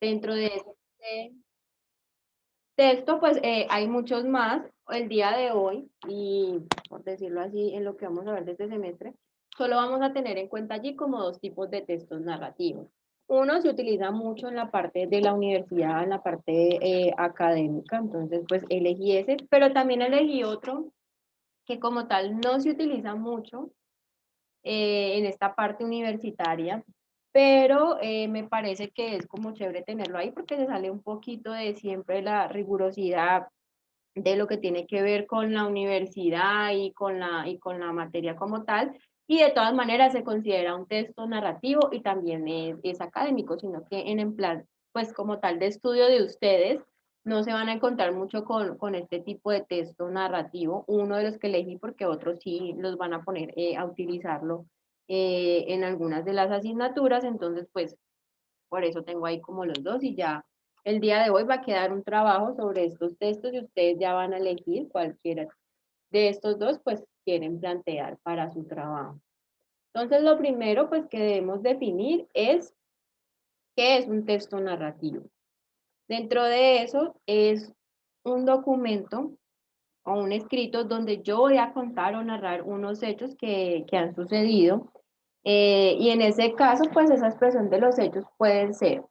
Dentro de este texto, pues hay muchos más. El día de hoy, y por decirlo así, en lo que vamos a ver de este semestre, solo vamos a tener en cuenta allí como dos tipos de textos narrativos. Uno se utiliza mucho en la parte de la universidad, en la parte académica, entonces pues elegí ese, pero también elegí otro que como tal no se utiliza mucho en esta parte universitaria, pero me parece que es como chévere tenerlo ahí porque se sale un poquito de siempre la rigurosidad de lo que tiene que ver con la universidad y con la materia como tal, y de todas maneras se considera un texto narrativo y también es académico, sino que en plan, pues como tal de estudio de ustedes, no se van a encontrar mucho con este tipo de texto narrativo, uno de los que elegí porque otros sí los van a poner a utilizarlo en algunas de las asignaturas, entonces pues por eso tengo ahí como los dos y ya el día de hoy va a quedar un trabajo sobre estos textos y ustedes ya van a elegir cualquiera de estos dos, pues quieren plantear para su trabajo. Entonces, lo primero, pues que debemos definir es qué es un texto narrativo. Dentro de eso es un documento o un escrito donde yo voy a contar o narrar unos hechos que han sucedido. Y en ese caso, pues esa expresión de los hechos pueden ser,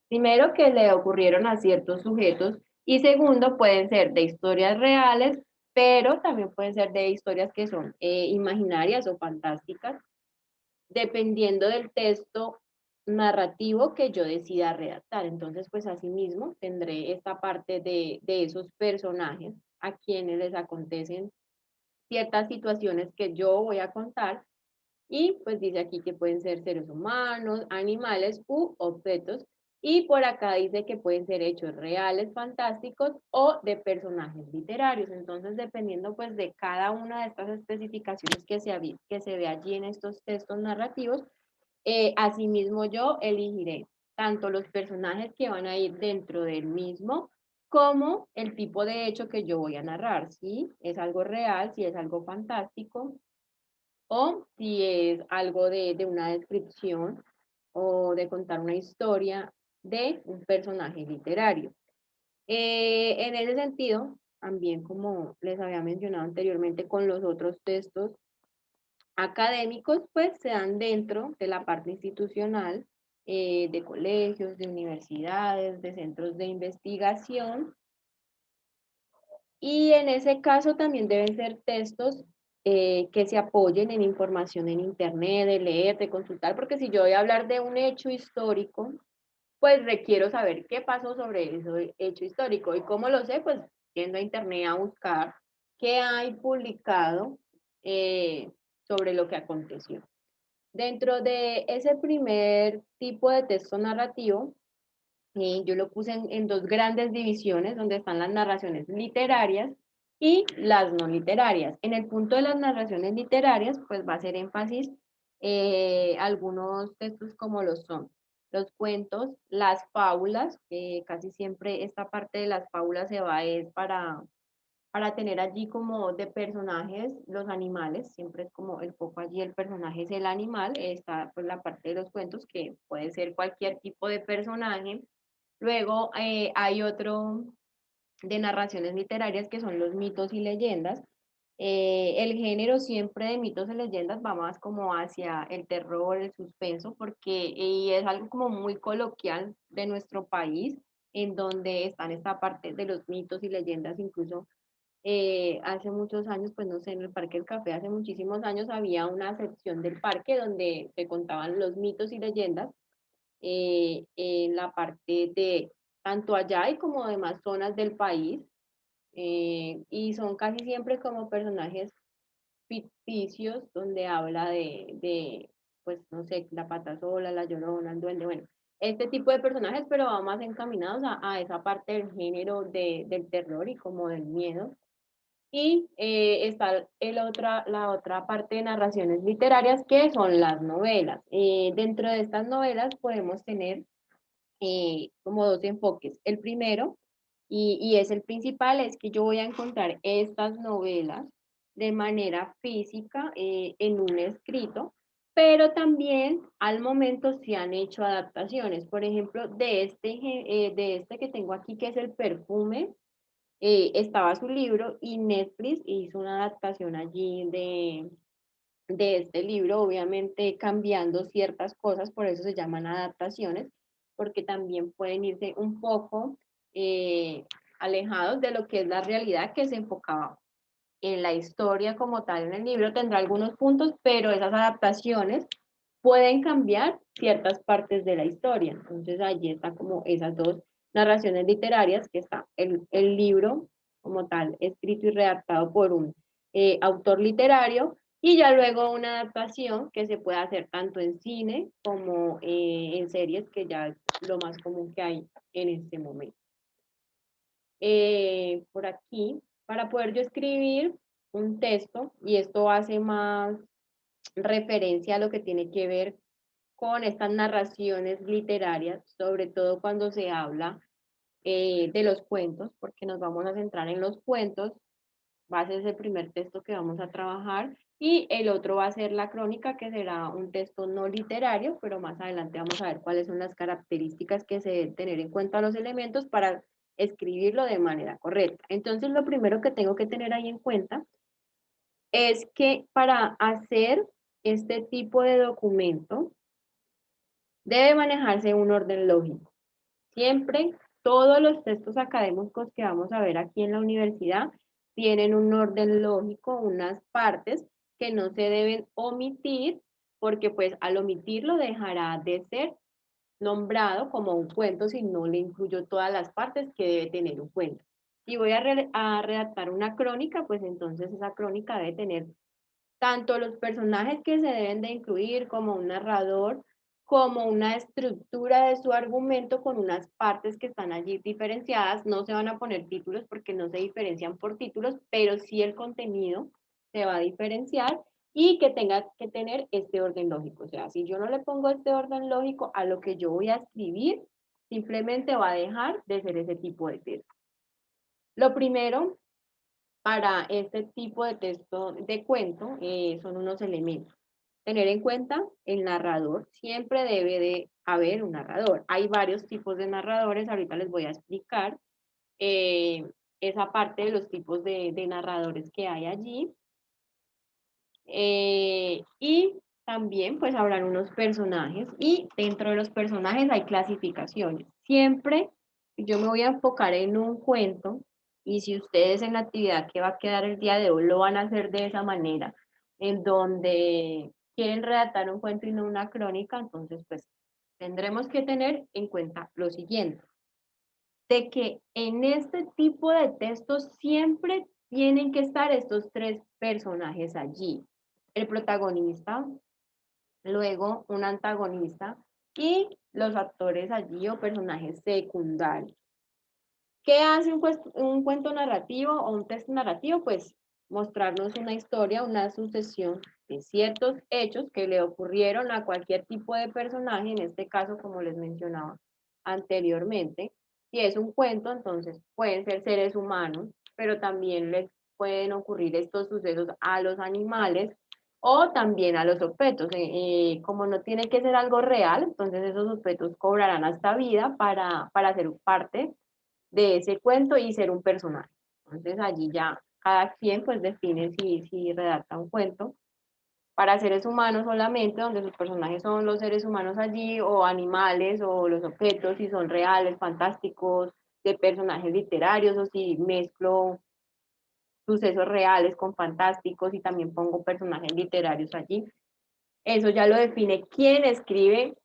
primero, que le ocurrieron a ciertos sujetos y segundo, pueden ser de historias reales, pero también pueden ser de historias que son imaginarias o fantásticas, dependiendo del texto narrativo que yo decida redactar. Entonces, pues asimismo tendré esta parte de esos personajes a quienes les acontecen ciertas situaciones que yo voy a contar y pues dice aquí que pueden ser seres humanos, animales u objetos. Y por acá dice que pueden ser hechos reales, fantásticos o de personajes literarios. Entonces, dependiendo pues de cada una de estas especificaciones que se ve allí en estos textos narrativos, asimismo yo elegiré tanto los personajes que van a ir dentro del mismo como el tipo de hecho que yo voy a narrar, si es algo real, si es algo fantástico, o si es algo de una descripción o de contar una historia de un personaje literario. En ese sentido, también como les había mencionado anteriormente con los otros textos académicos, pues se dan dentro de la parte institucional de colegios, de universidades, de centros de investigación, y en ese caso también deben ser textos que se apoyen en información en Internet, de leer, de consultar, porque si yo voy a hablar de un hecho histórico, pues requiero saber qué pasó sobre ese hecho histórico. ¿Y cómo lo sé? Pues yendo a Internet a buscar qué hay publicado eh, sobre lo que aconteció. Dentro de ese primer tipo de texto narrativo, yo lo puse en dos grandes divisiones, donde están las narraciones literarias y las no literarias. En el punto de las narraciones literarias, pues va a hacer énfasis algunos textos como los son los cuentos, las fábulas, casi siempre esta parte de las fábulas se va es para tener allí como de personajes los animales, siempre es como el foco allí, el personaje es el animal, está pues la parte de los cuentos que puede ser cualquier tipo de personaje. Luego hay otro de narraciones literarias que son los mitos y leyendas. El género siempre de mitos y leyendas va más como hacia el terror, el suspenso, porque y es algo como muy coloquial de nuestro país, en donde están esta parte de los mitos y leyendas, incluso hace muchos años, pues no sé, en el Parque del Café hace muchísimos años había una sección del parque donde se contaban los mitos y leyendas en la parte de tanto allá y como demás zonas del país, y son casi siempre como personajes ficticios donde habla pues no sé, la pata sola, la llorona, el duende, bueno, este tipo de personajes, pero va más encaminados a esa parte del género del terror y como del miedo. Y está la otra parte de narraciones literarias que son las novelas. Dentro de estas novelas podemos tener como dos enfoques. El primero, y es el principal, es que yo voy a encontrar estas novelas de manera física en un escrito. pero también al momento se han hecho adaptaciones. Por ejemplo, de este que tengo aquí, que es el perfume, estaba su libro y Netflix hizo una adaptación allí de este libro, obviamente cambiando ciertas cosas, por eso se llaman adaptaciones, porque también pueden irse un poco eh, alejados de lo que es la realidad que se enfocaba en la historia como tal en el libro, tendrá algunos puntos, pero esas adaptaciones pueden cambiar ciertas partes de la historia. Entonces allí está como esas dos narraciones literarias, que está el libro como tal, escrito y redactado por un autor literario, y ya luego una adaptación que se puede hacer tanto en cine como en series, que ya es lo más común que hay en este momento. Por aquí, para poder yo escribir un texto, y esto hace más referencia a lo que tiene que ver con estas narraciones literarias, sobre todo cuando se habla de los cuentos, porque nos vamos a centrar en los cuentos, va a ser el primer texto que vamos a trabajar, y el otro va a ser la crónica, que será un texto no literario, pero más adelante vamos a ver cuáles son las características que se deben tener en cuenta los elementos para escribirlo de manera correcta. Entonces, lo primero que tengo que tener ahí en cuenta es que para hacer este tipo de documento debe manejarse un orden lógico. Siempre todos los textos académicos que vamos a ver aquí en la universidad tienen un orden lógico, unas partes que no se deben omitir, porque pues al omitirlo dejará de ser nombrado como un cuento si no le incluyo todas las partes que debe tener un cuento. Si voy a redactar una crónica, pues entonces esa crónica debe tener tanto los personajes que se deben de incluir como un narrador, como una estructura de su argumento con unas partes que están allí diferenciadas. No se van a poner títulos porque no se diferencian por títulos, pero sí el contenido se va a diferenciar y que tenga que tener este orden lógico. O sea, si yo no le pongo este orden lógico a lo que yo voy a escribir, simplemente va a dejar de ser ese tipo de texto. Lo primero para este tipo de texto de cuento son unos elementos. Tener en cuenta el narrador, siempre debe de haber un narrador. Hay varios tipos de narradores, ahorita les voy a explicar eh, esa parte de los tipos de narradores que hay allí. Y también pues habrán unos personajes y dentro de los personajes hay clasificaciones. Siempre yo me voy a enfocar en un cuento y si ustedes en la actividad que va a quedar el día de hoy lo van a hacer de esa manera, en donde quieren redactar un cuento y no una crónica, entonces pues tendremos que tener en cuenta lo siguiente, de que en este tipo de textos siempre tienen que estar estos tres personajes allí. El protagonista, luego un antagonista y los actores allí o personajes secundarios. ¿Qué hace un cuento narrativo o un texto narrativo? Pues mostrarnos una historia, una sucesión de ciertos hechos que le ocurrieron a cualquier tipo de personaje, en este caso, como les mencionaba anteriormente. Si es un cuento, entonces pueden ser seres humanos, pero también les pueden ocurrir estos sucesos a los animales o también a los objetos. Como no tiene que ser algo real, entonces esos objetos cobrarán hasta vida para ser parte de ese cuento y ser un personaje. Entonces allí ya cada quien pues define si redacta un cuento para seres humanos solamente, donde sus personajes son los seres humanos allí, o animales, o los objetos, si son reales, fantásticos, de personajes literarios, o si mezclo sucesos reales con fantásticos y también pongo personajes literarios allí. Eso ya lo define quién escribe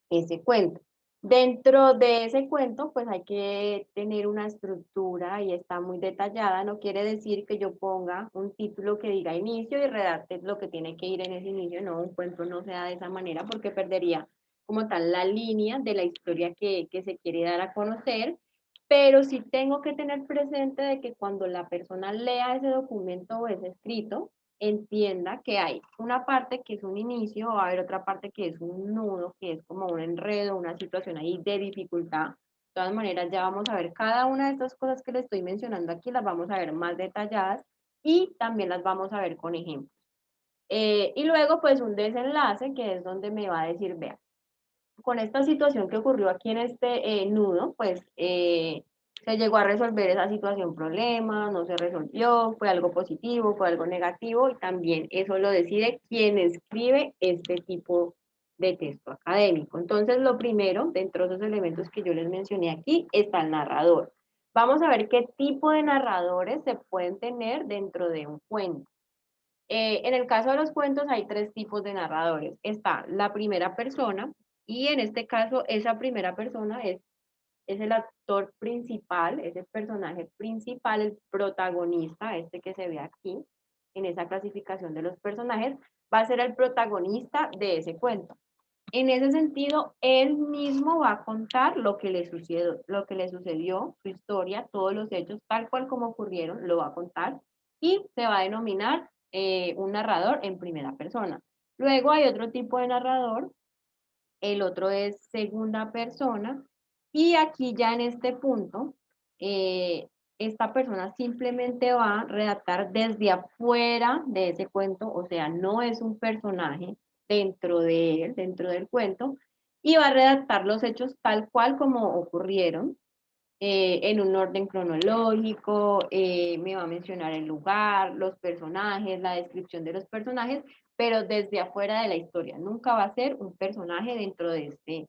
ese cuento. Dentro de ese cuento, pues hay que tener una estructura y está muy detallada. No quiere decir que yo ponga un título que diga inicio y redacte lo que tiene que ir en ese inicio. No, un cuento no se da de esa manera porque perdería como tal la línea de la historia que se quiere dar a conocer. Pero sí tengo que tener presente de que cuando la persona lea ese documento o ese escrito, entienda que hay una parte que es un inicio, va a haber otra parte que es un nudo, que es como un enredo, una situación ahí de dificultad. De todas maneras, ya vamos a ver cada una de estas cosas que le estoy mencionando aquí, las vamos a ver más detalladas y también las vamos a ver con ejemplos. Y luego pues un desenlace que es donde me va a decir, vea, con esta situación que ocurrió aquí en este nudo, pues se llegó a resolver esa situación problema, no se resolvió, fue algo positivo, fue algo negativo, y también eso lo decide quien escribe este tipo de texto académico. Entonces, lo primero, dentro de esos elementos que yo les mencioné aquí, está el narrador. Vamos a ver qué tipo de narradores se pueden tener dentro de un cuento. En el caso de los cuentos hay tres tipos de narradores. Está la primera persona, y en este caso esa primera persona es el actor principal, es el personaje principal, el protagonista, este que se ve aquí, en esa clasificación de los personajes, va a ser el protagonista de ese cuento. En ese sentido, él mismo va a contar lo que le sucedió, su historia, todos los hechos, tal cual como ocurrieron, lo va a contar, y se va a denominar un narrador en primera persona. Luego hay otro tipo de narrador, el otro es segunda persona, y aquí ya en este punto, eh, esta persona simplemente va a redactar desde afuera de ese cuento, o sea, no es un personaje dentro de él, dentro del cuento, y va a redactar los hechos tal cual como ocurrieron, en un orden cronológico, me va a mencionar el lugar, los personajes, la descripción de los personajes, pero desde afuera de la historia. Nunca va a ser un personaje dentro de este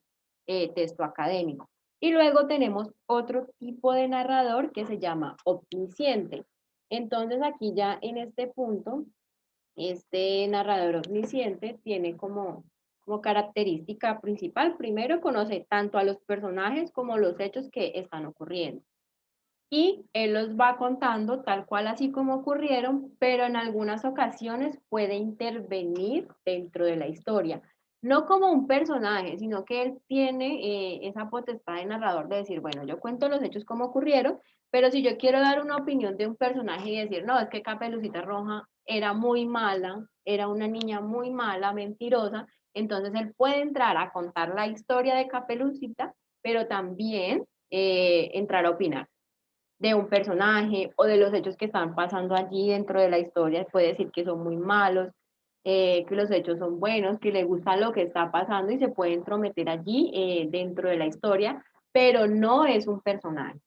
texto académico. Y luego tenemos otro tipo de narrador que se llama omnisciente. Entonces aquí ya en este punto, este narrador omnisciente tiene como característica principal, primero conoce tanto a los personajes como los hechos que están ocurriendo. Y él los va contando tal cual así como ocurrieron, pero en algunas ocasiones puede intervenir dentro de la historia. No como un personaje, sino que él tiene esa potestad de narrador de decir, bueno, yo cuento los hechos como ocurrieron, pero si yo quiero dar una opinión de un personaje y decir, no, es que Caperucita Roja era muy mala, era una niña muy mala, mentirosa, entonces él puede entrar a contar la historia de Caperucita, pero también entrar a opinar de un personaje o de los hechos que están pasando allí dentro de la historia. Puede decir que son muy malos, que los hechos son buenos, que le gusta lo que está pasando y se puede entrometer allí dentro de la historia, pero no es un personaje.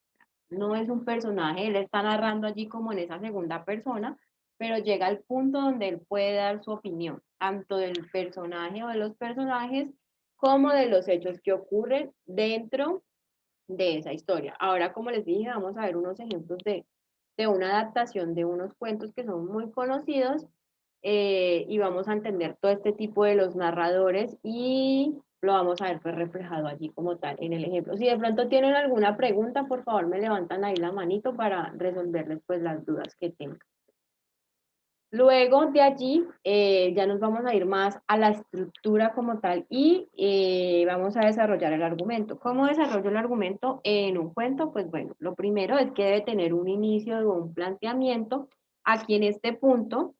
No es un personaje, él está narrando allí como en esa segunda persona, pero llega al punto donde él puede dar su opinión, tanto del personaje o de los personajes, como de los hechos que ocurren dentro de esa historia. Ahora, como les dije, vamos a ver unos ejemplos de una adaptación de unos cuentos que son muy conocidos, y vamos a entender todo este tipo de los narradores y lo vamos a ver pues reflejado allí como tal en el ejemplo. Si de pronto tienen alguna pregunta, por favor me levantan ahí la manito para resolverles pues las dudas que tengan. Luego de allí ya nos vamos a ir más a la estructura como tal y vamos a desarrollar el argumento. ¿Cómo desarrollo el argumento en un cuento? Pues bueno, lo primero es que debe tener un inicio o un planteamiento. Aquí en este punto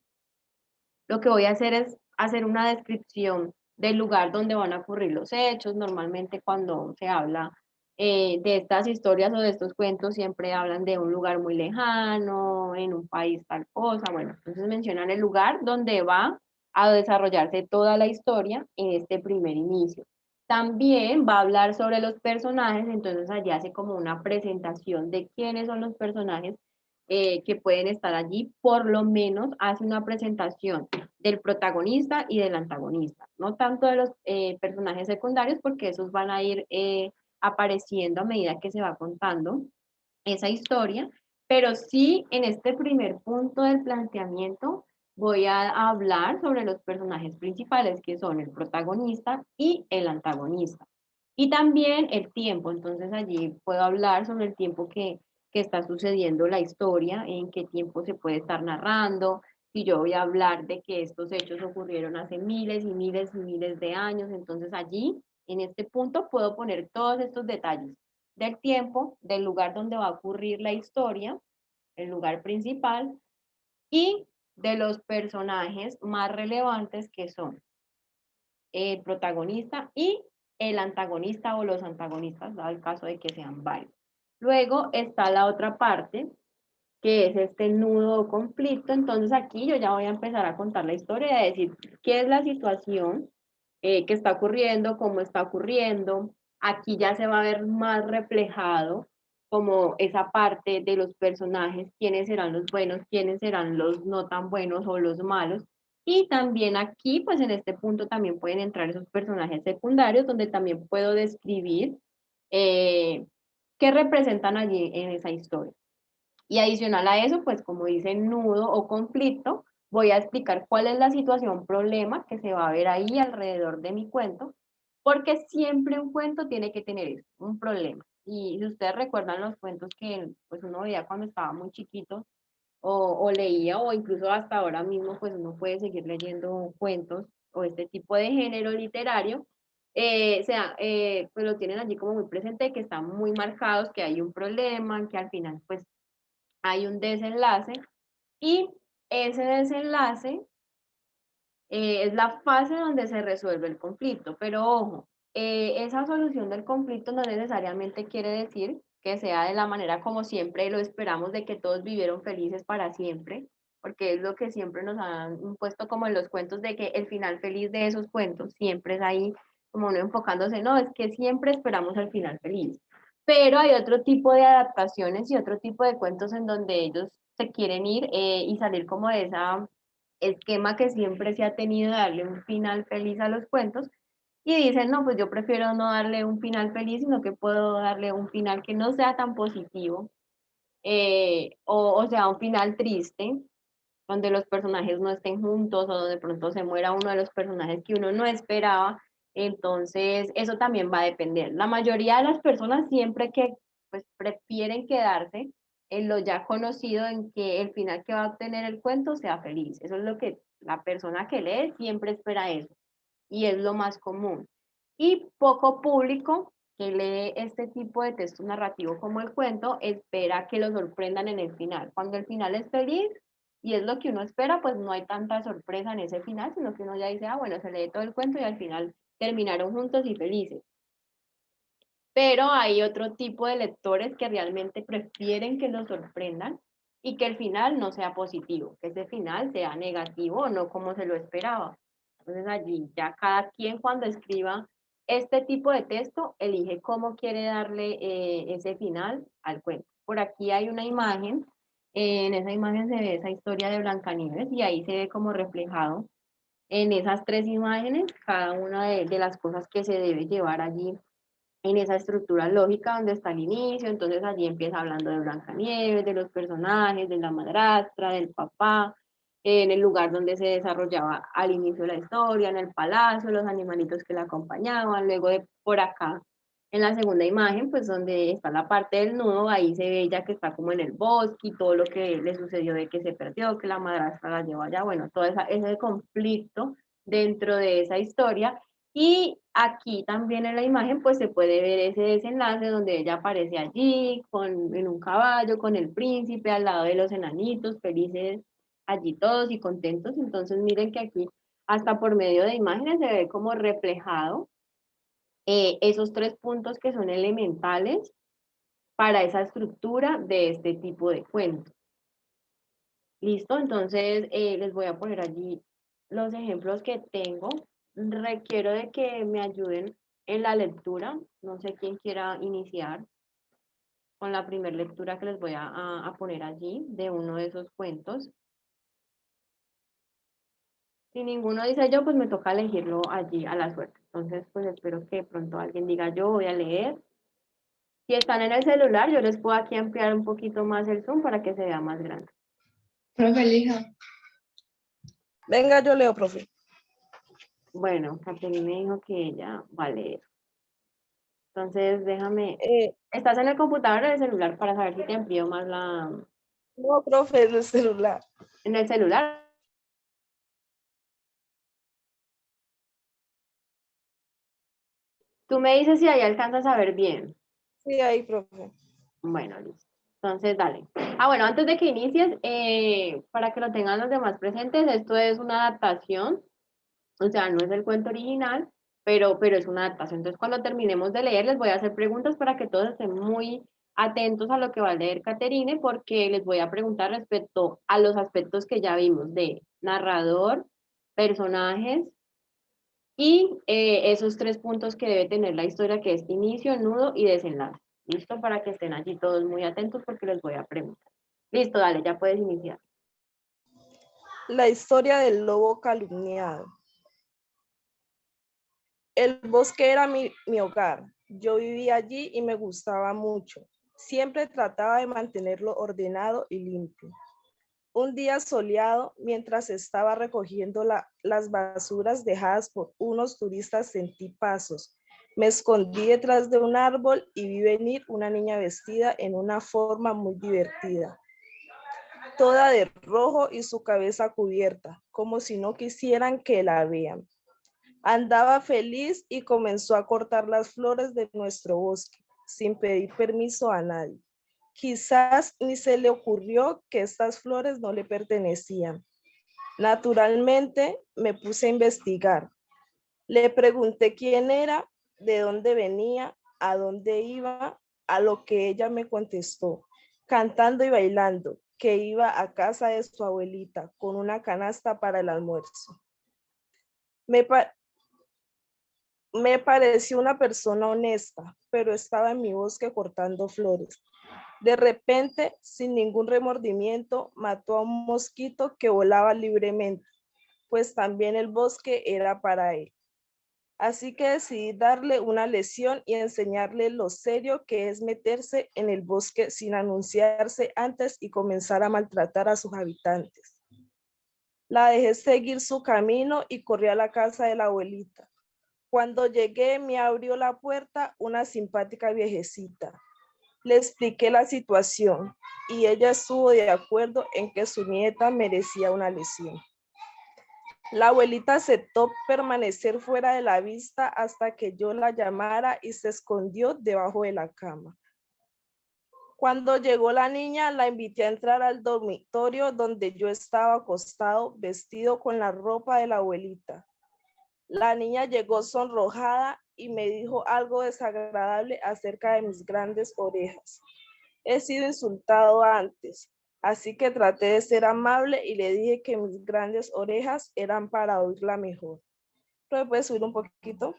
lo que voy a hacer es hacer una descripción del lugar donde van a ocurrir los hechos. Normalmente cuando se habla de estas historias o de estos cuentos, siempre hablan de un lugar muy lejano, en un país tal cosa. Bueno, entonces mencionan el lugar donde va a desarrollarse toda la historia en este primer inicio. También va a hablar sobre los personajes, entonces allí hace como una presentación de quiénes son los personajes que pueden estar allí, por lo menos hace una presentación del protagonista y del antagonista, no tanto de los personajes secundarios, porque esos van a ir apareciendo a medida que se va contando esa historia, pero sí en este primer punto del planteamiento voy a hablar sobre los personajes principales, que son el protagonista y el antagonista. Y también el tiempo, entonces allí puedo hablar sobre el tiempo que está sucediendo la historia, en qué tiempo se puede estar narrando, si yo voy a hablar de que estos hechos ocurrieron hace miles y miles y miles de años, entonces allí, en este punto, puedo poner todos estos detalles del tiempo, del lugar donde va a ocurrir la historia, el lugar principal, y de los personajes más relevantes que son el protagonista y el antagonista o los antagonistas, dado el caso de que sean varios. Luego está la otra parte, que es este nudo o conflicto. Entonces aquí yo ya voy a empezar a contar la historia, de decir qué es la situación que está ocurriendo, cómo está ocurriendo. Aquí ya se va a ver más reflejado como esa parte de los personajes, quiénes serán los buenos, quiénes serán los no tan buenos o los malos. Y también aquí, pues en este punto también pueden entrar esos personajes secundarios, donde también puedo describir eh, qué representan allí en esa historia. Y adicional a eso, pues como dice nudo o conflicto, voy a explicar cuál es la situación problema que se va a ver ahí alrededor de mi cuento, porque siempre un cuento tiene que tener eso, un problema. Y si ustedes recuerdan los cuentos que pues uno veía cuando estaba muy chiquito o leía o incluso hasta ahora mismo pues uno puede seguir leyendo cuentos o este tipo de género literario, pues lo tienen allí como muy presente, que están muy marcados, que hay un problema, que al final pues hay un desenlace y ese desenlace es la fase donde se resuelve el conflicto. Pero ojo, esa solución del conflicto no necesariamente quiere decir que sea de la manera como siempre lo esperamos, de que todos vivieron felices para siempre, porque es lo que siempre nos han impuesto como en los cuentos, de que el final feliz de esos cuentos siempre es ahí, como uno enfocándose, no, es que siempre esperamos el final feliz. Pero hay otro tipo de adaptaciones y otro tipo de cuentos en donde ellos se quieren ir y salir como de esa esquema que siempre se ha tenido de darle un final feliz a los cuentos y dicen, no, pues yo prefiero no darle un final feliz, sino que puedo darle un final que no sea tan positivo, o sea, un final triste, donde los personajes no estén juntos o donde pronto se muera uno de los personajes que uno no esperaba. Entonces, eso también va a depender. La mayoría de las personas siempre que pues prefieren quedarse en lo ya conocido, en que el final que va a obtener el cuento sea feliz. Eso es lo que la persona que lee siempre espera eso y es lo más común. Y poco público que lee este tipo de texto narrativo como el cuento espera que lo sorprendan en el final. Cuando el final es feliz y es lo que uno espera, pues no hay tanta sorpresa en ese final, sino que uno ya dice, ah, bueno, se lee todo el cuento y al final terminaron juntos y felices. Pero hay otro tipo de lectores que realmente prefieren que lo sorprendan y que el final no sea positivo, que ese final sea negativo o no como se lo esperaba. Entonces allí ya cada quien cuando escriba este tipo de texto elige cómo quiere darle ese final al cuento. Por aquí hay una imagen, en esa imagen se ve esa historia de Blancanieves y ahí se ve como reflejado en esas tres imágenes cada una de las cosas que se debe llevar allí en esa estructura lógica donde está el inicio. Entonces allí empieza hablando de Blancanieves, de los personajes, de la madrastra, del papá, en el lugar donde se desarrollaba al inicio de la historia, en el palacio, los animalitos que la acompañaban, luego de por acá. En la segunda imagen, pues donde está la parte del nudo, ahí se ve ya que está como en el bosque y todo lo que le sucedió de que se perdió, que la madrastra la llevó allá, bueno, todo ese conflicto dentro de esa historia. Y aquí también en la imagen pues se puede ver ese desenlace donde ella aparece allí en un caballo con el príncipe al lado de los enanitos, felices allí todos y contentos. Entonces miren que aquí hasta por medio de imágenes se ve como reflejado esos tres puntos que son elementales para esa estructura de este tipo de cuento. Listo, entonces les voy a poner allí los ejemplos que tengo. Requiero de que me ayuden en la lectura. No sé quién quiera iniciar con la primera lectura que les voy a poner allí de uno de esos cuentos. Si ninguno dice yo, pues me toca elegirlo allí a la suerte. Entonces, pues espero que de pronto alguien diga yo voy a leer. Si están en el celular, yo les puedo aquí ampliar un poquito más el zoom para que se vea más grande. Profe, elija. Venga, yo leo, profe. Bueno, Caterina me dijo que ella va a leer. Entonces, déjame. ¿Estás en el computador o en el celular para saber si te amplío más la. No, profe, en el celular. En el celular? Tú me dices si ahí alcanzas a ver bien. Sí, ahí, profe. Bueno, listo. Entonces, dale. Ah, bueno, antes de que inicies, para que lo tengan los demás presentes, esto es una adaptación, o sea, no es el cuento original, pero es una adaptación. Entonces, cuando terminemos de leer, les voy a hacer preguntas para que todos estén muy Atentos a lo que va a leer Caterine porque les voy a preguntar respecto a los aspectos que ya vimos de narrador, personajes y esos 3 puntos que debe tener la historia, que es inicio, nudo y desenlace. ¿Listo? Para que estén allí todos muy atentos porque les voy a preguntar. Listo, dale, ya puedes iniciar. La historia del lobo calumniado. El bosque era mi hogar. Yo vivía allí y me gustaba mucho. Siempre trataba de mantenerlo ordenado y limpio. Un día soleado, mientras estaba recogiendo las basuras dejadas por unos turistas, sentí pasos. Me escondí detrás de un árbol y vi venir una niña vestida en una forma muy divertida, toda de rojo y su cabeza cubierta, como si no quisieran que la vean. Andaba feliz y comenzó a cortar las flores de nuestro bosque, sin pedir permiso a nadie. Quizás ni se le ocurrió que estas flores no le pertenecían. Naturalmente, me puse a investigar. Le pregunté quién era, de dónde venía, a dónde iba, a lo que ella me contestó, cantando y bailando, que iba a casa de su abuelita con una canasta para el almuerzo. Me pareció una persona honesta, pero estaba en mi bosque cortando flores. De repente, sin ningún remordimiento, mató a un mosquito que volaba libremente, pues también el bosque era para él. Así que decidí darle una lección y enseñarle lo serio que es meterse en el bosque sin anunciarse antes y comenzar a maltratar a sus habitantes. La dejé seguir su camino y corrí a la casa de la abuelita. Cuando llegué, me abrió la puerta una simpática viejecita. Le expliqué la situación y ella estuvo de acuerdo en que su nieta merecía una lección. La abuelita aceptó permanecer fuera de la vista hasta que yo la llamara y se escondió debajo de la cama. Cuando llegó la niña, la invité a entrar al dormitorio donde yo estaba acostado, vestido con la ropa de la abuelita. La niña llegó sonrojada y me dijo algo desagradable acerca de mis grandes orejas. He sido insultado antes, así que traté de ser amable y le dije que mis grandes orejas eran para oírla mejor. ¿Pero puedes subir un poquito?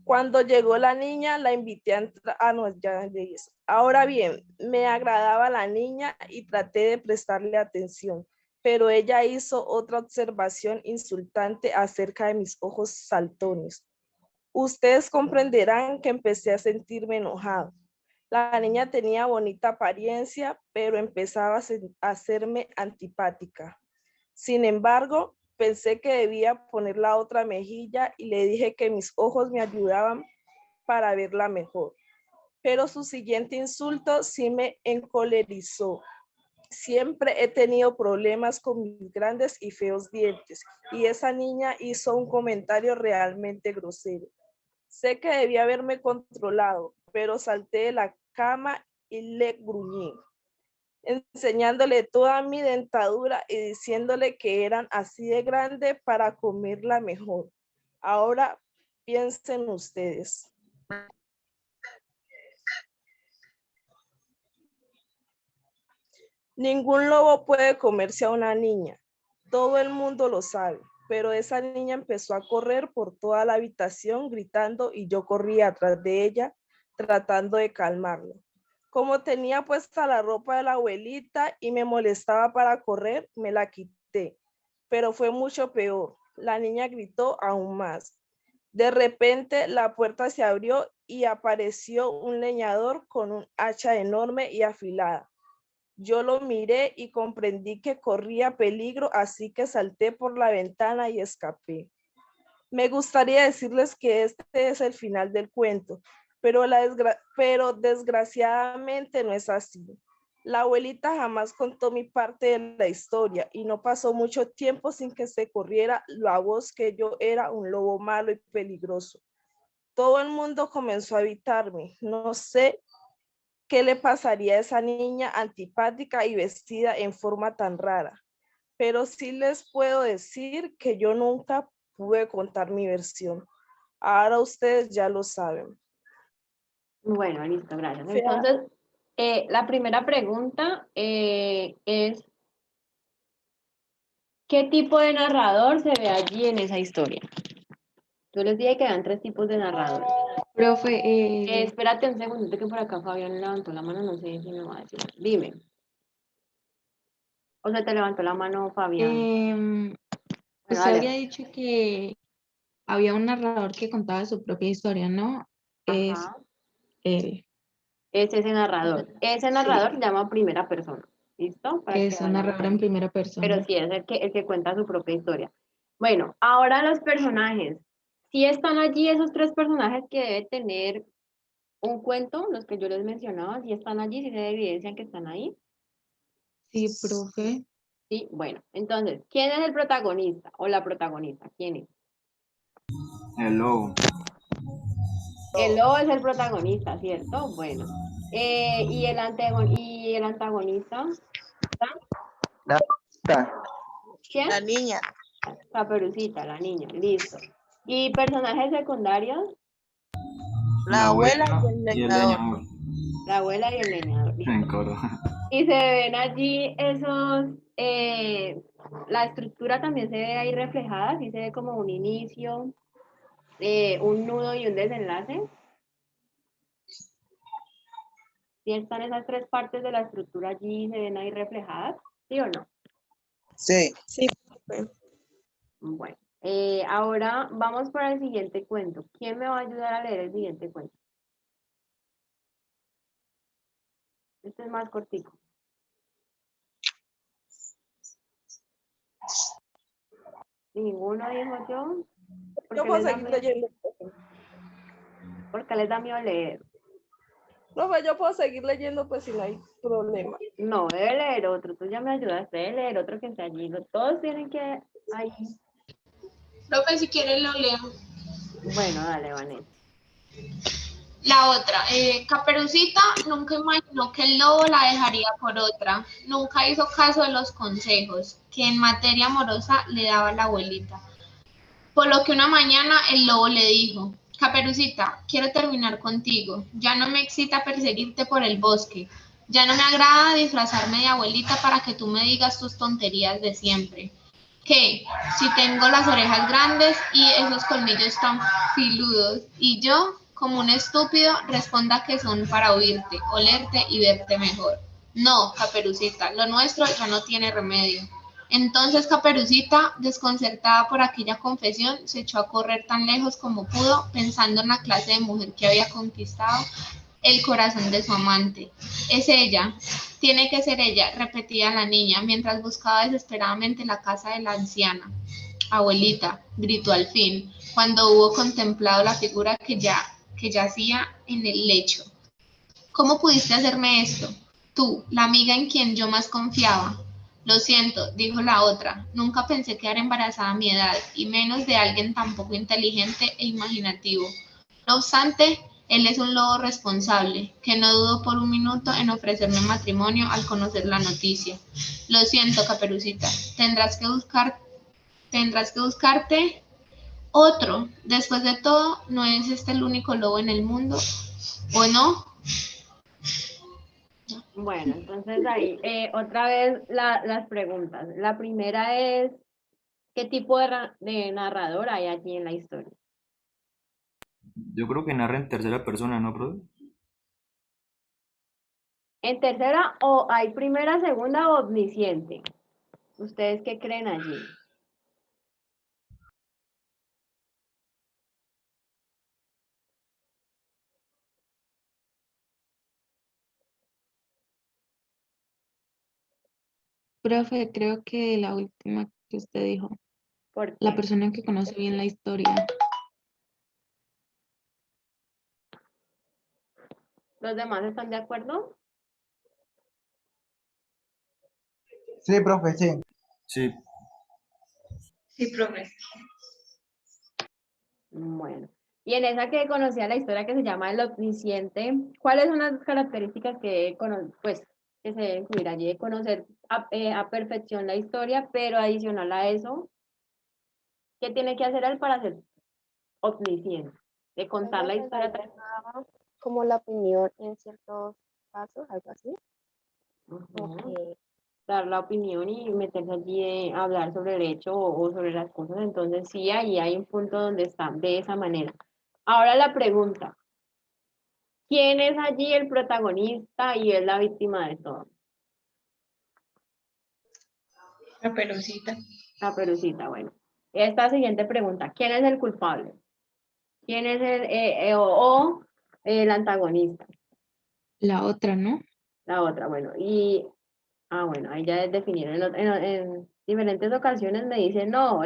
Cuando llegó la niña, la invité a entrar. Ah, no, ya llegué. Ahora bien, me agradaba la niña y traté de prestarle atención, pero ella hizo otra observación insultante acerca de mis ojos saltones. Ustedes comprenderán que empecé a sentirme enojado. La niña tenía bonita apariencia, pero empezaba a hacerme antipática. Sin embargo, pensé que debía poner la otra mejilla y le dije que mis ojos me ayudaban para verla mejor. Pero su siguiente insulto sí me encolerizó. Siempre he tenido problemas con mis grandes y feos dientes, y esa niña hizo un comentario realmente grosero. Sé que debía haberme controlado, pero salté de la cama y le gruñí, enseñándole toda mi dentadura y diciéndole que eran así de grande para comerla mejor. Ahora piensen ustedes. Ningún lobo puede comerse a una niña. Todo el mundo lo sabe, pero esa niña empezó a correr por toda la habitación gritando y yo corría atrás de ella tratando de calmarla. Como tenía puesta la ropa de la abuelita y me molestaba para correr, me la quité, pero fue mucho peor. La niña gritó aún más. De repente la puerta se abrió y apareció un leñador con un hacha enorme y afilada. Yo lo miré y comprendí que corría peligro, así que salté por la ventana y escapé. Me gustaría decirles que este es el final del cuento, pero desgraciadamente no es así. La abuelita jamás contó mi parte de la historia y no pasó mucho tiempo sin que se corriera la voz que yo era un lobo malo y peligroso. Todo el mundo comenzó a evitarme. No sé qué le pasaría a esa niña antipática y vestida en forma tan rara, pero sí les puedo decir que yo nunca pude contar mi versión. Ahora ustedes ya lo saben. Bueno, listo, gracias. Fea. Entonces, la primera pregunta es, ¿qué tipo de narrador se ve allí en esa historia? Yo les dije que eran 3 tipos de narradores. Profe, Espérate un segundito que por acá Fabián levantó la mano, no sé si me va a decir. Dime. O sea, te levantó la mano Fabián. em, Bueno, usted había dale. dicho que había un narrador que contaba su propia historia, ¿no? Es Ajá. él, Es ese narrador. Ese sí, narrador se llama primera persona. ¿Listo? Para que es un vayamos narrador ahí. en primera Pero persona. sí es el que cuenta su propia historia. Bueno, ahora los personajes. Si están allí esos 3 personajes que deben tener un cuento, los que yo les mencionaba, si están allí, si se evidencian que están ahí. Sí, profe. Sí, bueno, entonces, ¿quién es el protagonista o la protagonista? ¿Quién es? El lobo. El lobo es el protagonista, ¿cierto? Bueno, y el antagonista, ¿está? La ¿Quién? La niña, Caperucita, la niña, listo. ¿Y personajes secundarios? la abuela y el y el leñador. leñador. La abuela y el leñador, En listo. coro. Y se ven allí esos, la estructura también se ve ahí reflejada, sí se ve como un inicio, un nudo y un desenlace. Si están esas 3 partes de la estructura allí, se ven ahí reflejadas, ¿sí o no? Sí. Sí, profe. Bueno, ahora vamos para el siguiente cuento. ¿Quién me va a ayudar a leer el siguiente cuento? Este es más cortico. Si ninguno dijo yo, Yo puedo seguir leyendo, profe. porque les da miedo leer. Profe, yo puedo seguir leyendo, pues si no hay problema. No, debe leer otro. Tú ya me ayudaste, debe leer otro que esté allí. Todos tienen que ahí. Profe, si quiere lo leo. Bueno, dale, Vanessa. La otra, Caperucita nunca imaginó que el lobo la dejaría por otra. Nunca hizo caso de los consejos que en materia amorosa le daba la abuelita. Por lo que una mañana el lobo le dijo, Caperucita, quiero terminar contigo. Ya no me excita perseguirte por el bosque. Ya no me agrada disfrazarme de abuelita para que tú me digas tus tonterías de siempre. ¿Qué? Si tengo las orejas grandes y esos colmillos tan filudos, y yo, como un estúpido, responda que son para oírte, olerte y verte mejor. No, Caperucita, lo nuestro ya no tiene remedio. Entonces Caperucita, desconcertada por aquella confesión, se echó a correr tan lejos como pudo, pensando en la clase de mujer que había conquistado el corazón de su amante. Es ella, tiene que ser ella, repetía la niña, mientras buscaba desesperadamente la casa de la anciana. Abuelita, gritó al fin, cuando hubo contemplado la figura que yacía en el lecho. ¿Cómo pudiste hacerme esto? Tú, la amiga en quien yo más confiaba. Lo siento, dijo la otra. Nunca pensé quedar embarazada a mi edad, y menos de alguien tan poco inteligente e imaginativo. No obstante, él es un lobo responsable, que no dudó por un minuto en ofrecerme matrimonio al conocer la noticia. Lo siento, Caperucita. Tendrás que buscarte otro. Después de todo, ¿no es este el único lobo en el mundo? ¿O no? Bueno, entonces ahí, otra vez las preguntas. La primera es, ¿qué tipo de narrador hay allí en la historia? Yo creo que narra en tercera persona, ¿no, profe? En tercera, o hay primera, segunda o omnisciente. ¿Ustedes qué creen allí? Profe, creo que la última que usted dijo, ¿Por la qué? persona que conoce bien la historia. ¿Los demás están de acuerdo? Sí, profe, sí. Sí. Sí, profe. Bueno. Y en esa que conocía la historia que se llama El Omnisciente, ¿cuáles son las características pues, que se deben incluir allí? De conocer a perfección la historia, pero adicional a eso, ¿qué tiene que hacer él para ser omnisciente? De contar la historia. como la opinión en ciertos casos, algo así. Como Ujú. que, Dar la opinión y meterse allí a hablar sobre el hecho o sobre las cosas. Entonces sí, ahí hay un punto donde está de esa manera. Ahora la pregunta, ¿quién es allí el protagonista y es la víctima de todo? Caperucita. Caperucita, bueno. Esta siguiente pregunta, ¿quién es el culpable? ¿Quién es o el antagonista? La otra, ¿no? La otra, bueno. Bueno, ahí ya es definir. En diferentes ocasiones me dicen, no,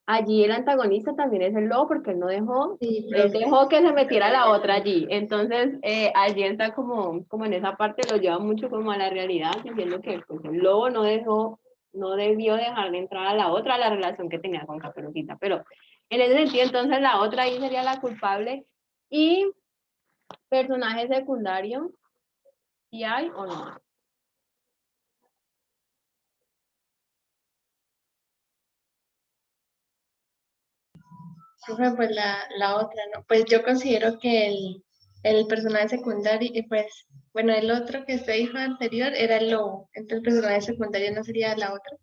allí el antagonista también es el lobo porque él no dejó, Sí, él profe. dejó que se metiera la otra allí. Entonces, allí está como en esa parte, lo lleva mucho como a la realidad, diciendo que pues, el lobo no dejó, no debió dejarle entrar a la otra a la relación que tenía con Caperucita. Pero en ese sentido, entonces la otra ahí sería la culpable. Y personaje secundario, si hay o no hay. Profe, pues la otra, ¿no? Pues yo considero que el personaje secundario, pues, bueno, el otro que usted dijo anterior era el lobo, entonces el personaje secundario no sería la otra.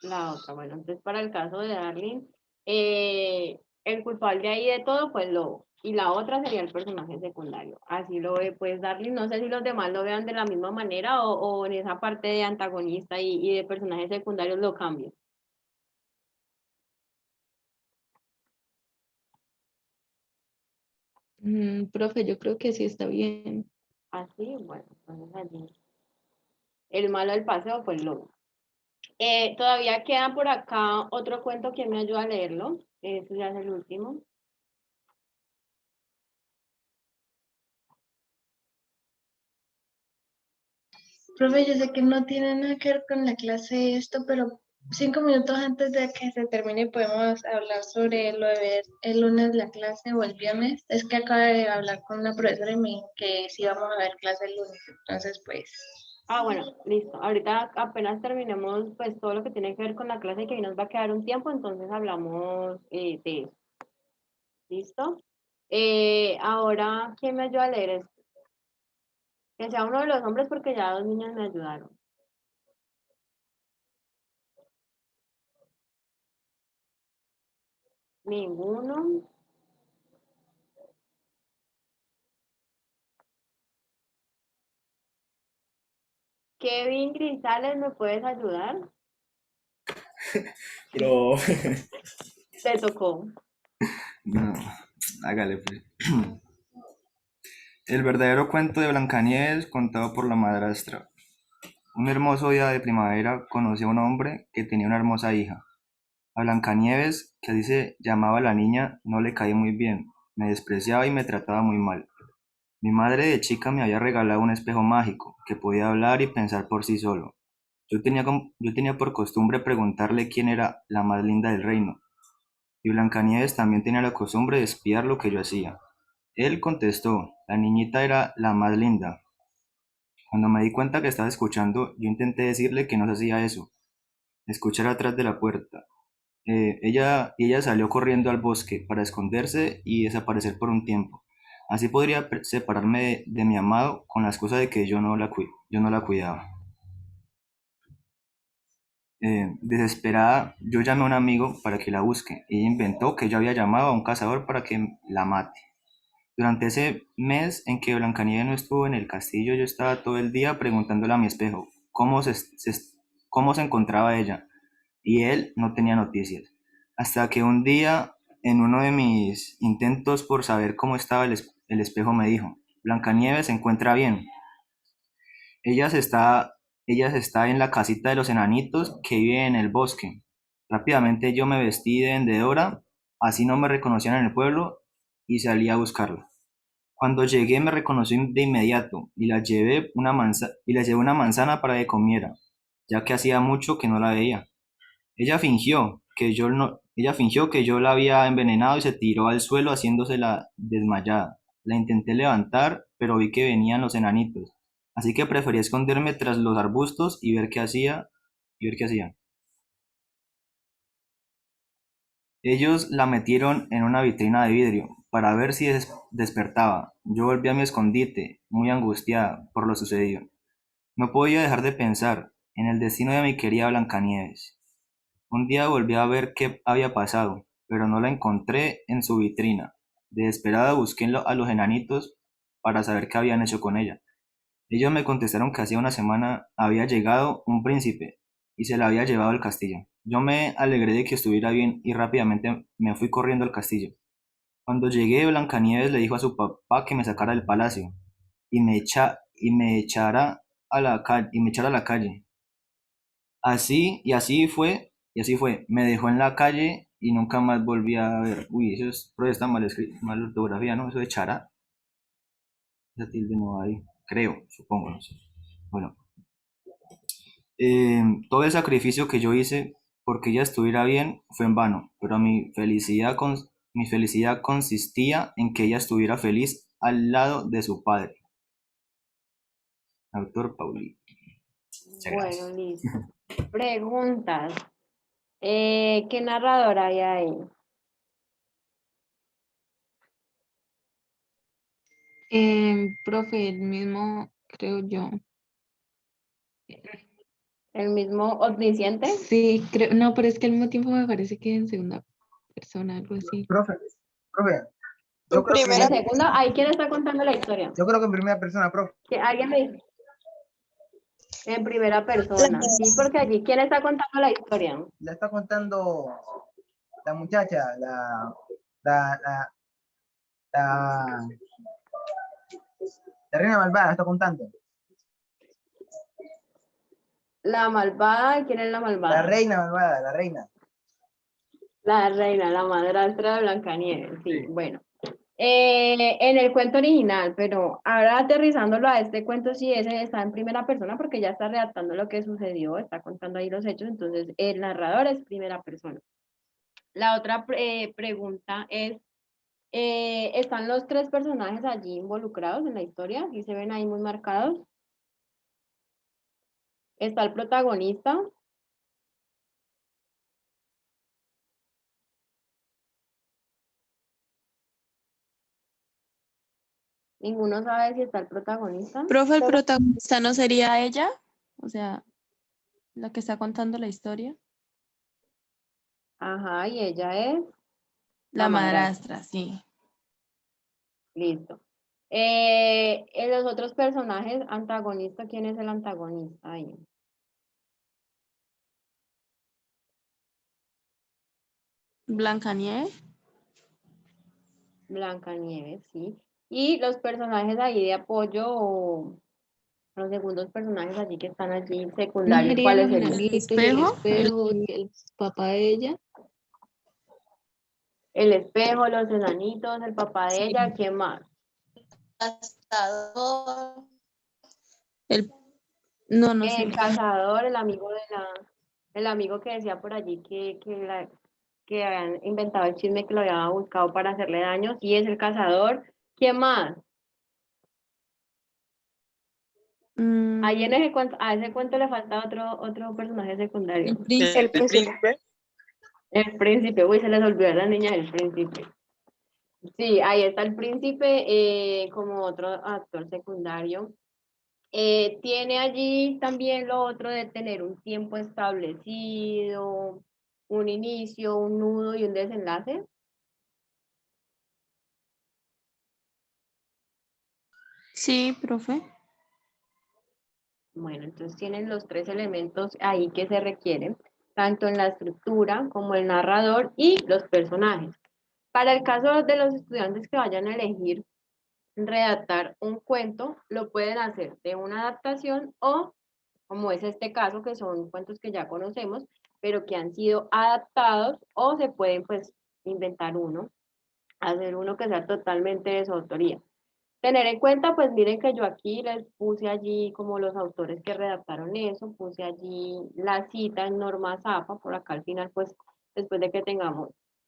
La otra, bueno, entonces para el caso de Darling, el culpable ahí de todo fue el lobo, y la otra sería el personaje secundario. Así lo ve pues Darling, no sé si los demás lo vean de la misma manera o en esa parte de antagonista y de personajes secundarios lo cambian. Profe, yo creo que sí está bien. Así, bueno, entonces allí. El malo del paseo fue el lobo. Todavía queda por acá otro cuento que me ayuda a leerlo. Este ya es el último. Profe, yo sé que no tiene nada que ver con la clase esto, pero 5 minutos antes de que se termine podemos hablar sobre lo de ver el lunes la clase o el viernes. Es que acabo de hablar con una profesora y me dijo que sí vamos a ver clase el lunes. Entonces, pues, Bueno, listo. Ahorita apenas terminemos pues todo lo que tiene que ver con la clase que hoy nos va a quedar un tiempo, entonces hablamos de eso. ¿Listo? Ahora, ¿quién me ayuda a leer esto? Que sea uno de los hombres porque ya dos niñas me ayudaron. Ninguno. Kevin Grisales, ¿me puedes ayudar? Pero, Te tocó. no, hágale pues. El verdadero cuento de Blancanieves contado por la madrastra. Un hermoso día de primavera conocí a un hombre que tenía una hermosa hija. A Blancanieves, que así se llamaba la niña, no le caí muy bien, me despreciaba y me trataba muy mal. Mi madre de chica me había regalado un espejo mágico, que podía hablar y pensar por sí solo. Yo tenía por costumbre preguntarle quién era la más linda del reino, y Blancanieves también tenía la costumbre de espiar lo que yo hacía. Él contestó, la niñita era la más linda. Cuando me di cuenta que estaba escuchando, yo intenté decirle que no se hacía eso, escuchar atrás de la puerta. Ella salió corriendo al bosque para esconderse y desaparecer por un tiempo. Así podría separarme de mi amado con la excusa de que yo no la cuidaba. Desesperada, yo llamé a un amigo para que la busque. Ella inventó que yo había llamado a un cazador para que la mate. Durante ese mes en que Blancanieves no estuvo en el castillo, yo estaba todo el día preguntándole a mi espejo cómo se encontraba ella, y él no tenía noticias. Hasta que un día, en uno de mis intentos por saber cómo estaba el espejo, me dijo, Blancanieves se encuentra bien. Ella se está, ella se está en la casita de los enanitos que vive en el bosque. Rápidamente yo me vestí de vendedora, así no me reconocían en el pueblo, y salí a buscarla. Cuando llegué me reconoció de inmediato y le llevé una manzana para que comiera, ya que hacía mucho que no la veía. Ella fingió que yo la había envenenado y se tiró al suelo haciéndose la desmayada. La intenté levantar, pero vi que venían los enanitos, así que preferí esconderme tras los arbustos y ver qué hacía. Ellos la metieron en una vitrina de vidrio para ver si despertaba. Yo volví a mi escondite, muy angustiada por lo sucedido. No podía dejar de pensar en el destino de mi querida Blancanieves. Un día volví a ver qué había pasado, pero no la encontré en su vitrina. Desesperada busqué a los enanitos para saber qué habían hecho con ella. Ellos me contestaron que hacía una semana había llegado un príncipe y se la había llevado al castillo. Yo me alegré de que estuviera bien y rápidamente me fui corriendo al castillo. Cuando llegué, Blancanieves le dijo a su papá que me sacara del palacio y me echara a la calle. Y así fue. Me dejó en la calle y nunca más volví a ver. Uy, eso es, pero está mal escrito, mal ortografía, ¿no? Eso de echará. Esa tilde no va ahí. Creo, supongo, no sé. Bueno, todo el sacrificio que yo hice porque ella estuviera bien fue en vano, pero mi felicidad consistía en que ella estuviera feliz al lado de su padre. Autor Pauli. Muchas Bueno, gracias. listo. Preguntas. ¿Qué narrador hay ahí? Profe, el mismo, creo yo. ¿El mismo omnisciente? Sí, creo, no, pero es que al mismo tiempo me parece que en segunda persona, algo así. Profe, profe, Tu yo creo En primera. que, segunda, ¿hay quién está contando la historia? yo creo que en primera persona, profe, Que alguien me dice. En primera persona. Sí, porque allí, ¿quién está contando la historia? la está contando la muchacha, la, la, la, la reina malvada, la está contando. La malvada, ¿quién es la La malvada? reina malvada, la reina. La reina, la madrastra de Blancanieves, sí, Sí. bueno. En el cuento original, pero ahora aterrizándolo a este cuento, sí, ese está en primera persona porque ya está redactando lo que sucedió, está contando ahí los hechos, entonces el narrador es primera persona. La otra pregunta es, ¿están los tres personajes allí involucrados en la historia? ¿Sí se ven ahí muy marcados? ¿Está el protagonista? ¿Ninguno sabe si está el protagonista? Profe, ¿el protagonista no sería ella? O sea, la que está contando la historia. Ajá, y ella es La madrastra. madrastra, sí. Listo. En los otros personajes, antagonista, ¿quién es el antagonista ahí? Blancanieves. Blancanieves, sí. Y los personajes ahí de apoyo, o los segundos personajes allí que están allí ¿No secundarios, serían ¿cuáles los serían? enanitos y el espejo? espejo y el papá de ella? El espejo, los enanitos, el papá de ella, ¿quién más? Cazador. No, no sé. El cazador, el amigo el amigo que decía por allí que habían inventado el chisme que lo había buscado para hacerle daño, sí es el cazador. ¿Quién más? Ahí en ese cuento, a ese cuento le falta otro personaje secundario. El príncipe. El príncipe. El príncipe, uy, se les olvidó a la niña del príncipe. Sí, ahí está el príncipe como otro actor secundario. Tiene allí también lo otro de tener un tiempo establecido, un inicio, un nudo y un desenlace. Sí, profe. Bueno, entonces tienen los tres elementos ahí que se requieren, tanto en la estructura como el narrador y los personajes. Para el caso de los estudiantes que vayan a elegir redactar un cuento, lo pueden hacer de una adaptación o, como es este caso, que son cuentos que ya conocemos, pero que han sido adaptados, o se pueden pues inventar uno, hacer uno que sea totalmente de su autoría. Tener en cuenta, pues miren que yo aquí les puse allí como los autores que redactaron eso, puse allí la cita en Norma Zapa, por acá al final, pues después de que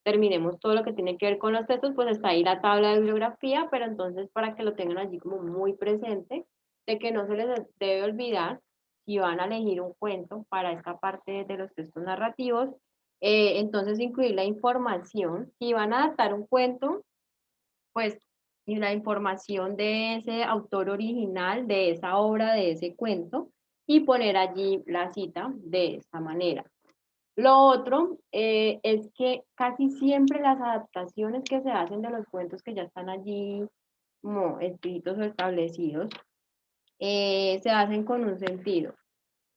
terminemos todo lo que tiene que ver con los textos, pues está ahí la tabla de bibliografía, pero entonces para que lo tengan allí como muy presente, de que no se les debe olvidar si van a elegir un cuento para esta parte de los textos narrativos, entonces incluir la información, si van a adaptar un cuento, pues, y la información de ese autor original, de esa obra, de ese cuento, y poner allí la cita de esta manera. Lo otro es que casi siempre las adaptaciones que se hacen de los cuentos que ya están allí como escritos o establecidos, se hacen con un sentido.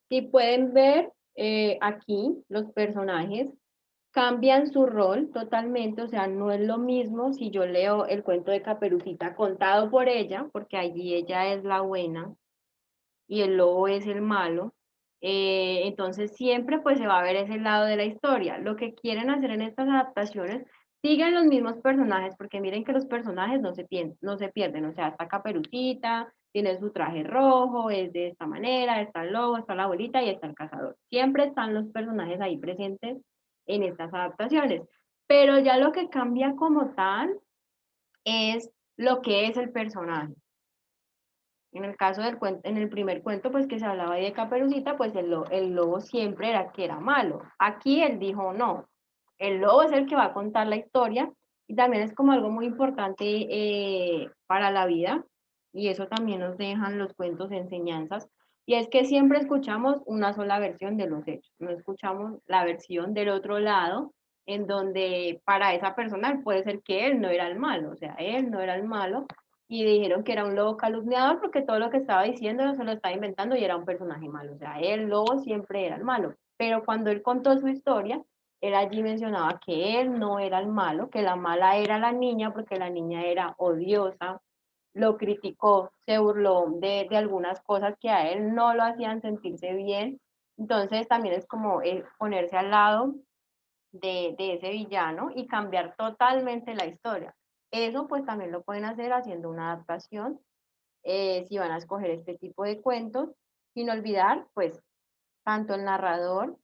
Si pueden ver aquí, los personajes cambian su rol totalmente, o sea, no es lo mismo si yo leo el cuento de Caperucita contado por ella, porque allí ella es la buena y el lobo es el malo. Entonces siempre pues se va a ver ese lado de la historia. Lo que quieren hacer en estas adaptaciones, siguen los mismos personajes, porque miren que los personajes no se pierden, o sea, está Caperucita, tiene su traje rojo, es de esta manera, está el lobo, está la abuelita y está el cazador. Siempre están los personajes ahí presentes en estas adaptaciones. Pero ya lo que cambia como tal es lo que es el personaje. En el caso del cuento, en el primer cuento, pues que se hablaba ahí de Caperucita, pues el lobo siempre era que era malo. Aquí él dijo, no, el lobo es el que va a contar la historia y también es como algo muy importante para la vida y eso también nos dejan los cuentos de enseñanzas. Y es que siempre escuchamos una sola versión de los hechos, no escuchamos la versión del otro lado, en donde para esa persona puede ser que él no era el malo, o sea, él no era el malo, y dijeron que era un lobo calumniador porque todo lo que estaba diciendo se lo estaba inventando y era un personaje malo. O sea, el lobo siempre era el malo. Pero cuando él contó su historia, él allí mencionaba que él no era el malo, que la mala era la niña porque la niña era odiosa, lo criticó, se burló de algunas cosas que a él no lo hacían sentirse bien. Entonces también es como ponerse al lado de ese villano y cambiar totalmente la historia. Eso pues también lo pueden hacer haciendo una adaptación, si van a escoger este tipo de cuentos, sin olvidar pues tanto el narrador,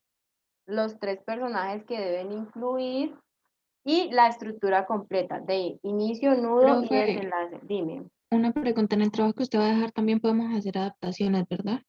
los tres personajes que deben incluir y la estructura completa de inicio, nudo y Profe, desenlace. Dime. una pregunta, en el trabajo que usted va a dejar también podemos hacer adaptaciones, ¿verdad?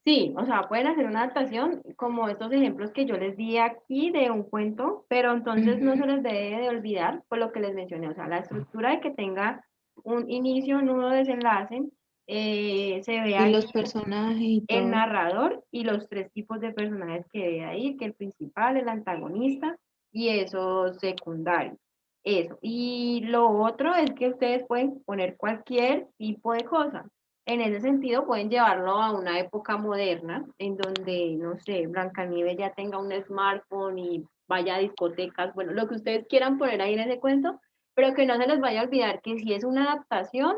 Sí, o sea, pueden hacer una adaptación como estos ejemplos que yo les di aquí de un cuento, pero entonces no se les debe de olvidar por lo que les mencioné, o sea, la estructura de que tenga un inicio, nudo, desenlace, se ve Y los ahí personajes y el todo. narrador y los tres tipos de personajes que ve ahí, que el principal, el antagonista y esos secundarios. Eso. Y lo otro es que ustedes pueden poner cualquier tipo de cosa. En ese sentido, pueden llevarlo a una época moderna, en donde, no sé, Blancanieves ya tenga un smartphone y vaya a discotecas, bueno, lo que ustedes quieran poner ahí en ese cuento, pero que no se les vaya a olvidar que si es una adaptación,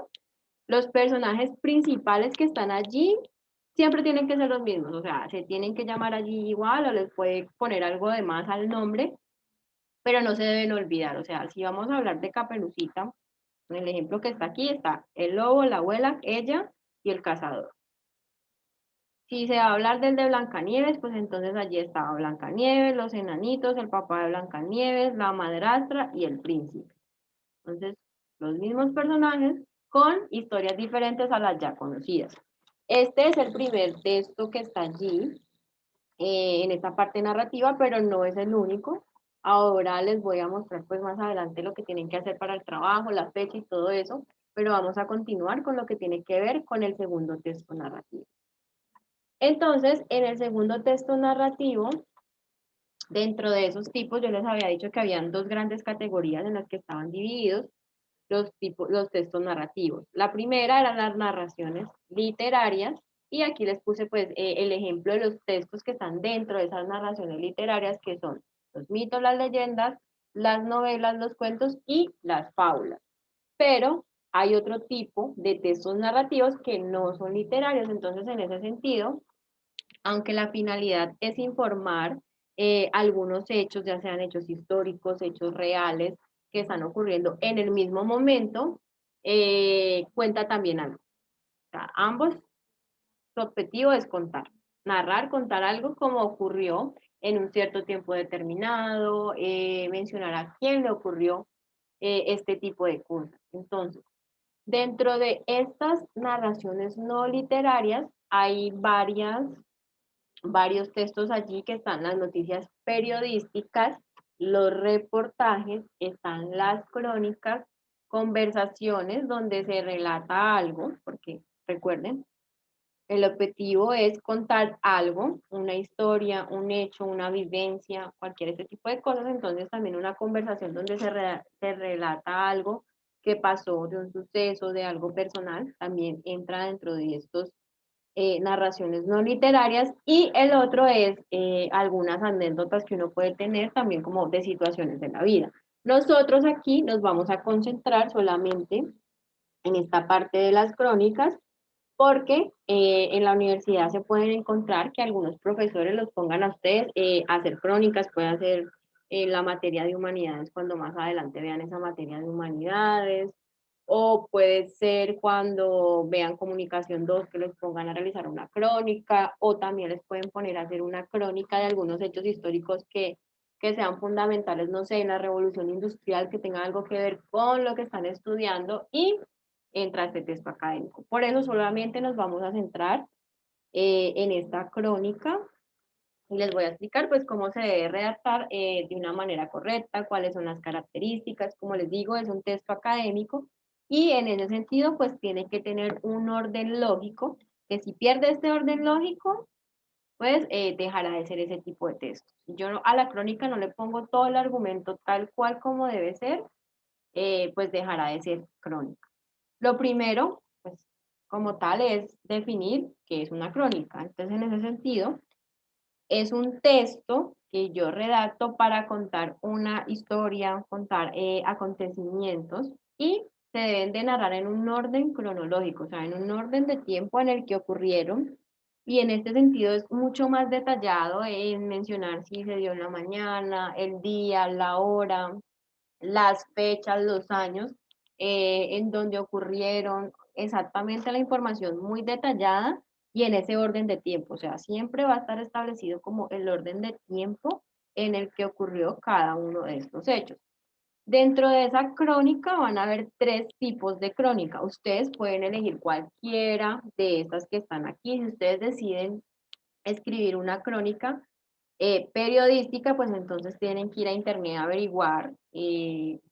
los personajes principales que están allí siempre tienen que ser los mismos, o sea, se tienen que llamar allí igual o les puede poner algo de más al nombre, pero no se deben olvidar, o sea, si vamos a hablar de Caperucita, en el ejemplo que está aquí está el lobo, la abuela, ella y el cazador. Si se va a hablar del de Blancanieves, pues entonces allí estaba Blancanieves, los enanitos, el papá de Blancanieves, la madrastra y el príncipe. Entonces, los mismos personajes con historias diferentes a las ya conocidas. Este es el primer texto que está allí, en esta parte narrativa, pero no es el único. Ahora les voy a mostrar pues más adelante lo que tienen que hacer para el trabajo, la fecha y todo eso, pero vamos a continuar con lo que tiene que ver con el segundo texto narrativo. Entonces, en el segundo texto narrativo, dentro de esos tipos, yo les había dicho que habían dos grandes categorías en las que estaban divididos los textos narrativos. La primera eran las narraciones literarias, y aquí les puse pues el ejemplo de los textos que están dentro de esas narraciones literarias, que son los mitos, las leyendas, las novelas, los cuentos y las fábulas. Pero hay otro tipo de textos narrativos que no son literarios, entonces en ese sentido, aunque la finalidad es informar algunos hechos, ya sean hechos históricos, hechos reales, que están ocurriendo en el mismo momento, cuenta también algo. O sea, ambos, su objetivo es contar, narrar, contar algo como ocurrió en un cierto tiempo determinado, mencionar a quién le ocurrió este tipo de cosas. Entonces, dentro de estas narraciones no literarias hay varios textos allí que están las noticias periodísticas, los reportajes, están las crónicas, conversaciones donde se relata algo, porque recuerden, el objetivo es contar algo, una historia, un hecho, una vivencia, cualquier ese tipo de cosas. Entonces también una conversación donde se relata algo que pasó, de un suceso, de algo personal, también entra dentro de estos narraciones no literarias. Y el otro es algunas anécdotas que uno puede tener también como de situaciones de la vida. Nosotros aquí nos vamos a concentrar solamente en esta parte de las crónicas, porque en la universidad se pueden encontrar que algunos profesores los pongan a ustedes a hacer crónicas, puede hacer la materia de humanidades cuando más adelante vean esa materia de humanidades, o puede ser cuando vean comunicación 2 que los pongan a realizar una crónica, o también les pueden poner a hacer una crónica de algunos hechos históricos que sean fundamentales, no sé, en la revolución industrial, que tenga algo que ver con lo que están estudiando, y entra este texto académico. Por eso solamente nos vamos a centrar en esta crónica y les voy a explicar pues cómo se debe redactar de una manera correcta, cuáles son las características. Como les digo, es un texto académico y en ese sentido pues tiene que tener un orden lógico, que si pierde este orden lógico, pues dejará de ser ese tipo de texto. Si yo a la crónica no le pongo todo el argumento tal cual como debe ser, pues dejará de ser crónica. Lo primero, pues como tal, es definir qué es una crónica. Entonces, en ese sentido, es un texto que yo redacto para contar una historia, contar acontecimientos, y se deben de narrar en un orden cronológico, o sea, en un orden de tiempo en el que ocurrieron. Y en este sentido es mucho más detallado en mencionar si se dio en la mañana, el día, la hora, las fechas, los años en donde ocurrieron, exactamente la información muy detallada y en ese orden de tiempo. O sea, siempre va a estar establecido como el orden de tiempo en el que ocurrió cada uno de estos hechos. Dentro de esa crónica van a haber 3 tipos de crónica. Ustedes pueden elegir cualquiera de estas que están aquí. Si ustedes deciden escribir una crónica periodística, pues entonces tienen que ir a internet a averiguar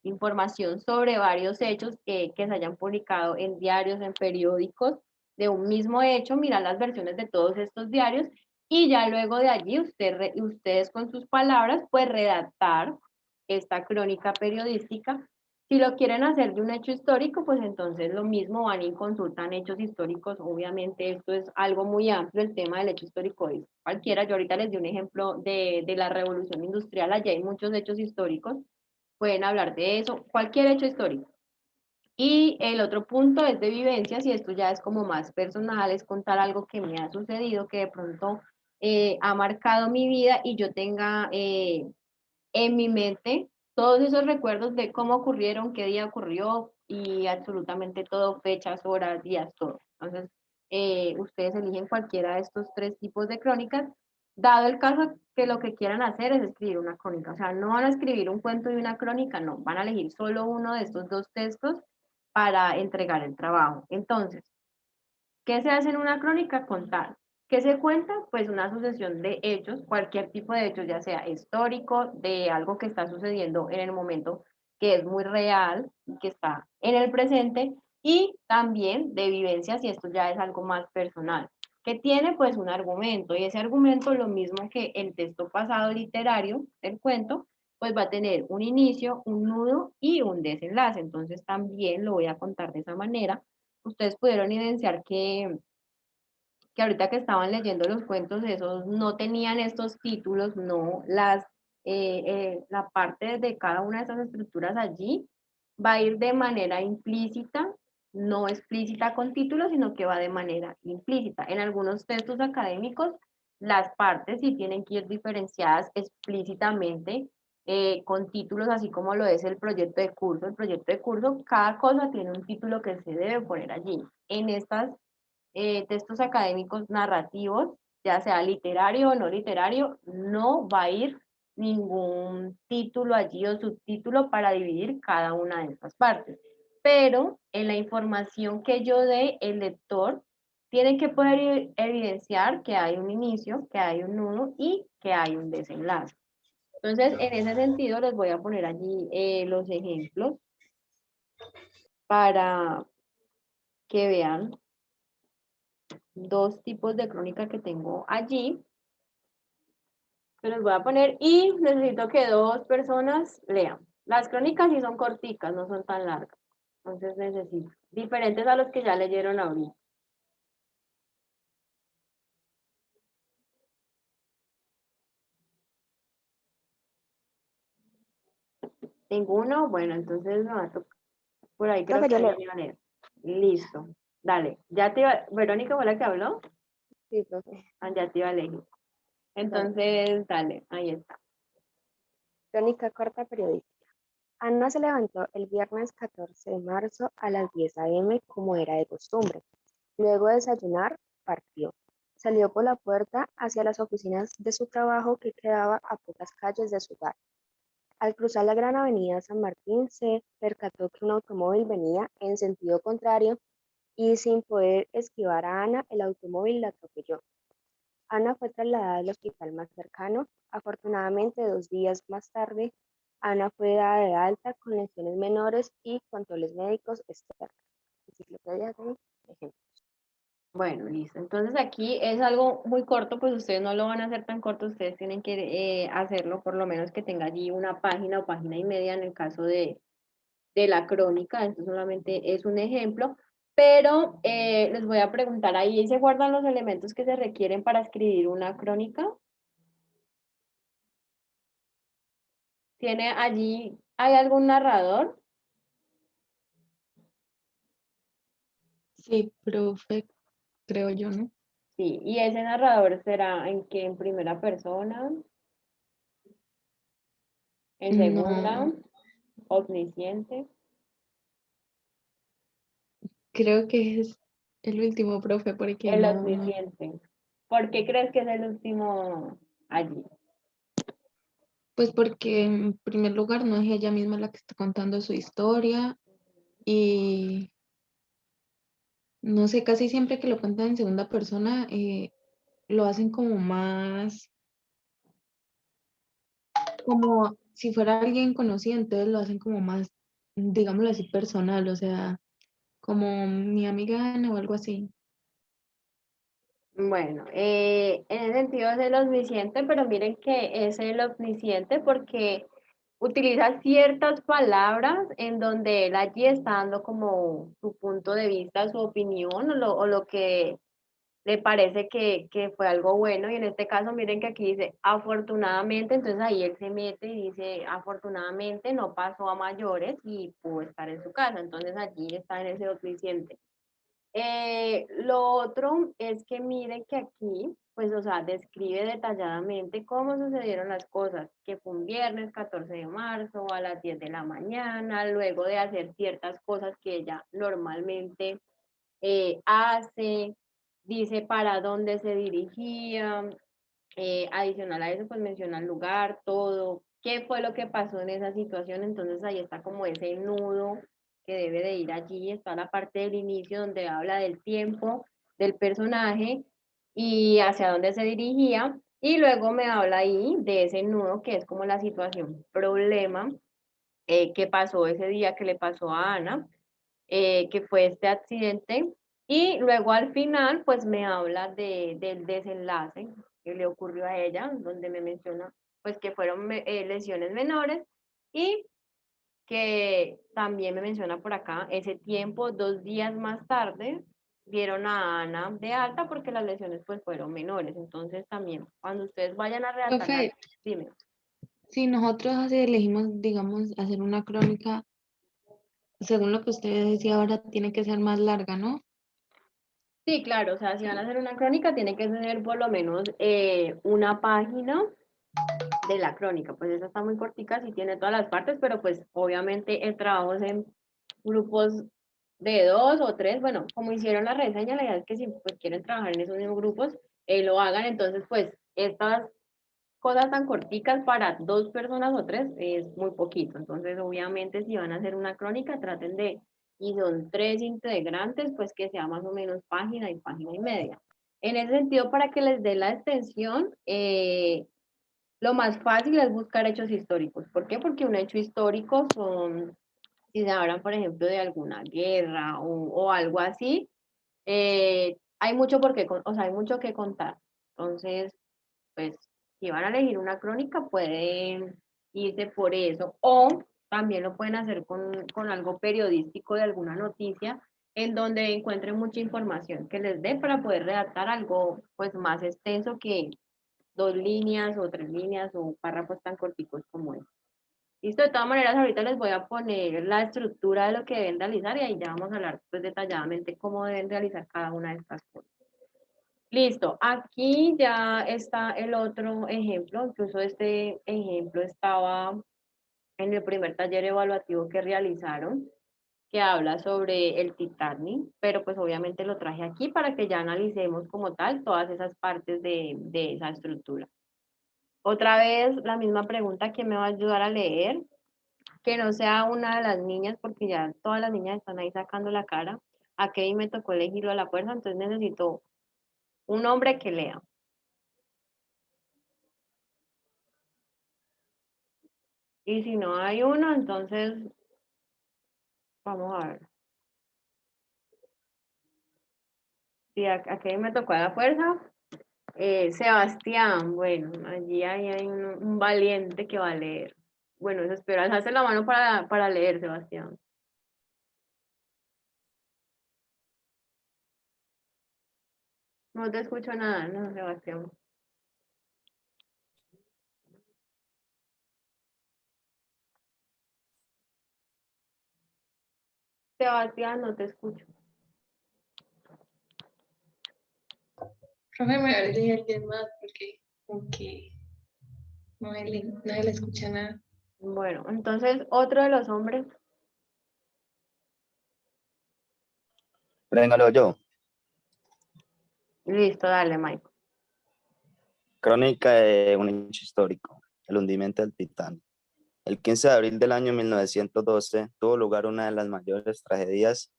información sobre varios hechos que se hayan publicado en diarios, en periódicos de un mismo hecho, mirar las versiones de todos estos diarios y ya luego de allí ustedes con sus palabras pues redactar esta crónica periodística. Si lo quieren hacer de un hecho histórico, pues entonces lo mismo, van y consultan hechos históricos. Obviamente esto es algo muy amplio, el tema del hecho histórico es cualquiera. Yo ahorita les di un ejemplo de la revolución industrial, allá hay muchos hechos históricos, pueden hablar de eso, cualquier hecho histórico. Y el otro punto es de vivencias, y esto ya es como más personal, es contar algo que me ha sucedido, que de pronto ha marcado mi vida y yo tenga en mi mente todos esos recuerdos de cómo ocurrieron, qué día ocurrió y absolutamente todo, fechas, horas, días, todo. Entonces, ustedes eligen cualquiera de estos 3 tipos de crónicas, dado el caso que lo que quieran hacer es escribir una crónica. O sea, no van a escribir un cuento y una crónica, no, van a elegir solo uno de estos 2 textos para entregar el trabajo. Entonces, ¿qué se hace en una crónica? Contar. ¿Qué se cuenta? Pues una sucesión de hechos, cualquier tipo de hechos, ya sea histórico, de algo que está sucediendo en el momento, que es muy real, que está en el presente, y también de vivencias, y esto ya es algo más personal, que tiene pues un argumento, y ese argumento, lo mismo que el texto pasado literario del cuento, pues va a tener un inicio, un nudo y un desenlace. Entonces también lo voy a contar de esa manera. Ustedes pudieron evidenciar que ahorita que estaban leyendo los cuentos, esos no tenían estos títulos, no, la parte de cada una de esas estructuras allí va a ir de manera implícita, no explícita con títulos, sino que va de manera implícita. En algunos textos académicos, las partes sí tienen que ir diferenciadas explícitamente con títulos, así como lo es el proyecto de curso. El proyecto de curso, cada cosa tiene un título que se debe poner allí. En estas textos académicos narrativos, ya sea literario o no literario, no va a ir ningún título allí o subtítulo para dividir cada una de estas partes. Pero en la información que yo dé, el lector tiene que poder evidenciar que hay un inicio, que hay un nudo y que hay un desenlace. Entonces, en ese sentido, les voy a poner allí los ejemplos. para que vean dos tipos de crónica que tengo allí. Se los voy a poner y necesito que dos personas lean. Las crónicas sí son corticas, no son tan largas. Entonces necesito, diferentes a los que ya leyeron ahorita. ¿Ninguno? Bueno, entonces me va a tocar. Por ahí creo Profe, que yo leo. alguien iba a leer. Listo. Dale. Ya te iba, Verónica fue la que habló. Sí, profe. Ah, ya te iba a leer. Entonces, dale, ahí está. Crónica corta periodística. Ana se levantó el viernes 14 de marzo a las 10 a.m. como era de costumbre. Luego de desayunar, partió. Salió por la puerta hacia las oficinas de su trabajo que quedaba a pocas calles de su hogar. Al cruzar la gran avenida San Martín se percató que un automóvil venía en sentido contrario y sin poder esquivar a Ana, el automóvil la atropelló. Ana fue trasladada al hospital más cercano. Afortunadamente, 2 días más tarde, Ana fue dada de alta con lesiones menores y controles médicos externos. Enciclopedia de ejemplos. Bueno, listo. Entonces aquí es algo muy corto, pues ustedes no lo van a hacer tan corto, ustedes tienen que hacerlo por lo menos que tenga allí una página o página y media en el caso de la crónica. Esto solamente es un ejemplo, pero les voy a preguntar, ¿ahí se guardan los elementos que se requieren para escribir una crónica? ¿Tiene allí, hay algún narrador? Sí, profe, creo yo, ¿no? Sí, y ese narrador será en qué, en primera persona, en segunda, No, omnisciente. creo que es el último, profe, porque El no, omnisciente. ¿Por qué crees que es el último allí? pues porque en primer lugar no es ella misma la que está contando su historia y no sé, casi siempre que lo cuentan en segunda persona, lo hacen como más, como si fuera alguien conocido, entonces lo hacen como más, digámoslo así, personal, o sea, como mi amiga Ana o algo así. Bueno, en ese sentido es el omnisciente, pero miren que es el omnisciente porque utiliza ciertas palabras en donde él allí está dando como su punto de vista, su opinión o lo que le parece que fue algo bueno. Y en este caso, miren que aquí dice afortunadamente, entonces ahí él se mete y dice afortunadamente no pasó a mayores y pudo estar en su casa. Entonces allí está en ese omnisciente. Lo otro es que miren que aquí, pues, o sea, describe detalladamente cómo sucedieron las cosas, que fue un viernes 14 de marzo a las 10 de la mañana, luego de hacer ciertas cosas que ella normalmente hace, dice para dónde se dirigía, adicional a eso, pues menciona el lugar, todo, qué fue lo que pasó en esa situación, entonces ahí está como ese nudo que debe de ir allí, está la parte del inicio donde habla del tiempo, del personaje y hacia dónde se dirigía, y luego me habla ahí de ese nudo que es como la situación, problema que pasó ese día que le pasó a Ana, que fue este accidente, y luego al final pues me habla del desenlace que le ocurrió a ella, donde me menciona pues que fueron lesiones menores y que también me menciona por acá ese tiempo, 2 días más tarde, dieron a Ana de alta porque las lesiones pues fueron menores. Entonces también cuando ustedes vayan a redactar Profe, dime. si nosotros elegimos, digamos, hacer una crónica, según lo que usted decía ahora, tiene que ser más larga, ¿no? Sí, claro, o sea, si van a hacer una crónica, tiene que ser por lo menos una página de la crónica. Pues esa está muy cortica, sí tiene todas las partes, pero pues obviamente el trabajo es en grupos de 2 o 3. Bueno, como hicieron la reseña, la idea es que si pues quieren trabajar en esos mismos grupos, lo hagan. Entonces, pues estas cosas tan corticas para 2 personas o 3 es muy poquito. Entonces, obviamente, si van a hacer una crónica, traten de, y son 3 integrantes, pues que sea más o menos página y página y media. En ese sentido, para que les dé la extensión, lo más fácil es buscar hechos históricos. ¿Por qué? Porque un hecho histórico son si se hablan, por ejemplo, de alguna guerra o algo así, hay mucho o sea, hay mucho que contar. Entonces, pues, si van a elegir una crónica, pueden irse por eso. O también lo pueden hacer con algo periodístico de alguna noticia, en donde encuentren mucha información que les dé para poder redactar algo, pues, más extenso que 2 líneas o 3 líneas o párrafos tan corticos como este. Listo, de todas maneras, ahorita les voy a poner la estructura de lo que deben realizar y ahí ya vamos a hablar pues detalladamente cómo deben realizar cada una de estas cosas. Listo, aquí ya está el otro ejemplo, incluso este ejemplo estaba en el primer taller evaluativo que realizaron, que habla sobre el Titanic, pero pues obviamente lo traje aquí para que ya analicemos como tal todas esas partes de esa estructura. Otra vez la misma pregunta, ¿quién me va a ayudar a leer? Que no sea una de las niñas, porque ya todas las niñas están ahí sacando la cara. A Kevin me tocó elegirlo a la fuerza, entonces necesito un hombre que lea. Y si no hay uno, entonces vamos a ver. Si a Kevin me tocó a la fuerza, Sebastián, bueno, allí hay un valiente que va a leer. Bueno, eso espero. Alzaste la mano para leer, Sebastián. No te escucho nada, no, Sebastián. Sebastián, no te escucho. Profe, me elegir alguien más porque como que no le escucha nada. Bueno, entonces otro de los hombres. Véngalo yo. Listo, dale, Mike. Crónica de un hecho histórico, el hundimiento del Titanic. El 15 de abril del año 1912 tuvo lugar una de las mayores tragedias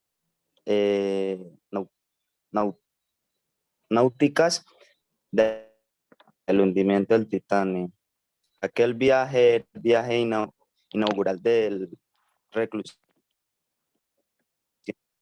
náuticas del hundimiento del Titanic. Aquel viaje inaugural del reclusión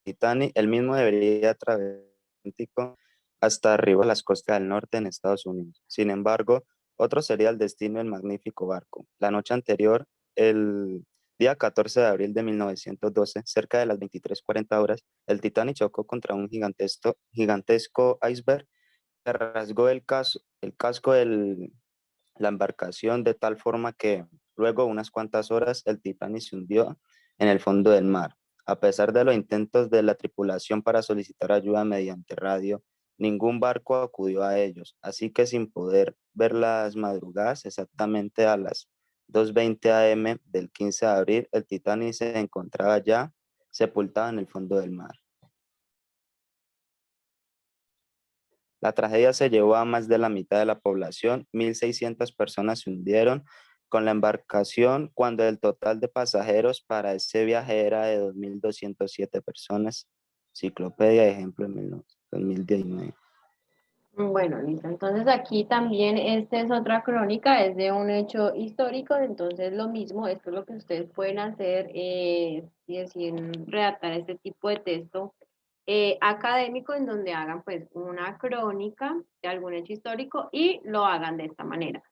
Titanic, el mismo debería atravesar el Atlántico hasta arriba a las costas del norte en Estados Unidos. Sin embargo, otro sería el destino del magnífico barco. La noche anterior, el día 14 de abril de 1912, cerca de las 23:40 horas, el Titanic chocó contra un gigantesco iceberg que rasgó el casco de la embarcación de tal forma que luego de unas cuantas horas el Titanic se hundió en el fondo del mar. A pesar de los intentos de la tripulación para solicitar ayuda mediante radio, ningún barco acudió a ellos, así que sin poder ver las madrugadas, exactamente a las 2:20 am del 15 de abril, el Titanic se encontraba ya sepultado en el fondo del mar. La tragedia se llevó a más de la mitad de la población, 1.600 personas se hundieron con la embarcación cuando el total de pasajeros para ese viaje era de 2.207 personas. Enciclopedia de ejemplo en 2019. Bueno, listo. Entonces aquí también esta es otra crónica, es de un hecho histórico, entonces lo mismo, esto es lo que ustedes pueden hacer, y decir, redactar este tipo de texto académico en donde hagan pues una crónica de algún hecho histórico y lo hagan de esta manera.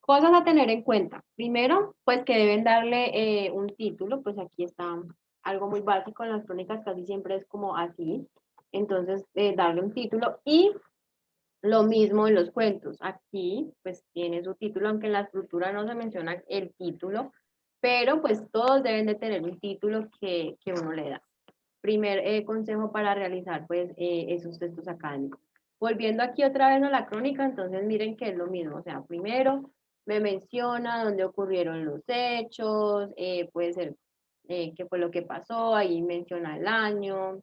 Cosas a tener en cuenta. Primero, pues que deben darle un título, pues aquí está algo muy básico en las crónicas, casi siempre es como así. Entonces, darle un título y lo mismo en los cuentos. Aquí, pues tiene su título, aunque en la estructura no se menciona el título, pero pues todos deben de tener un título que uno le da. Primer consejo para realizar pues esos textos académicos. Volviendo aquí otra vez a la crónica, entonces miren que es lo mismo, o sea, primero me menciona dónde ocurrieron los hechos, puede ser qué fue lo que pasó, ahí menciona el año,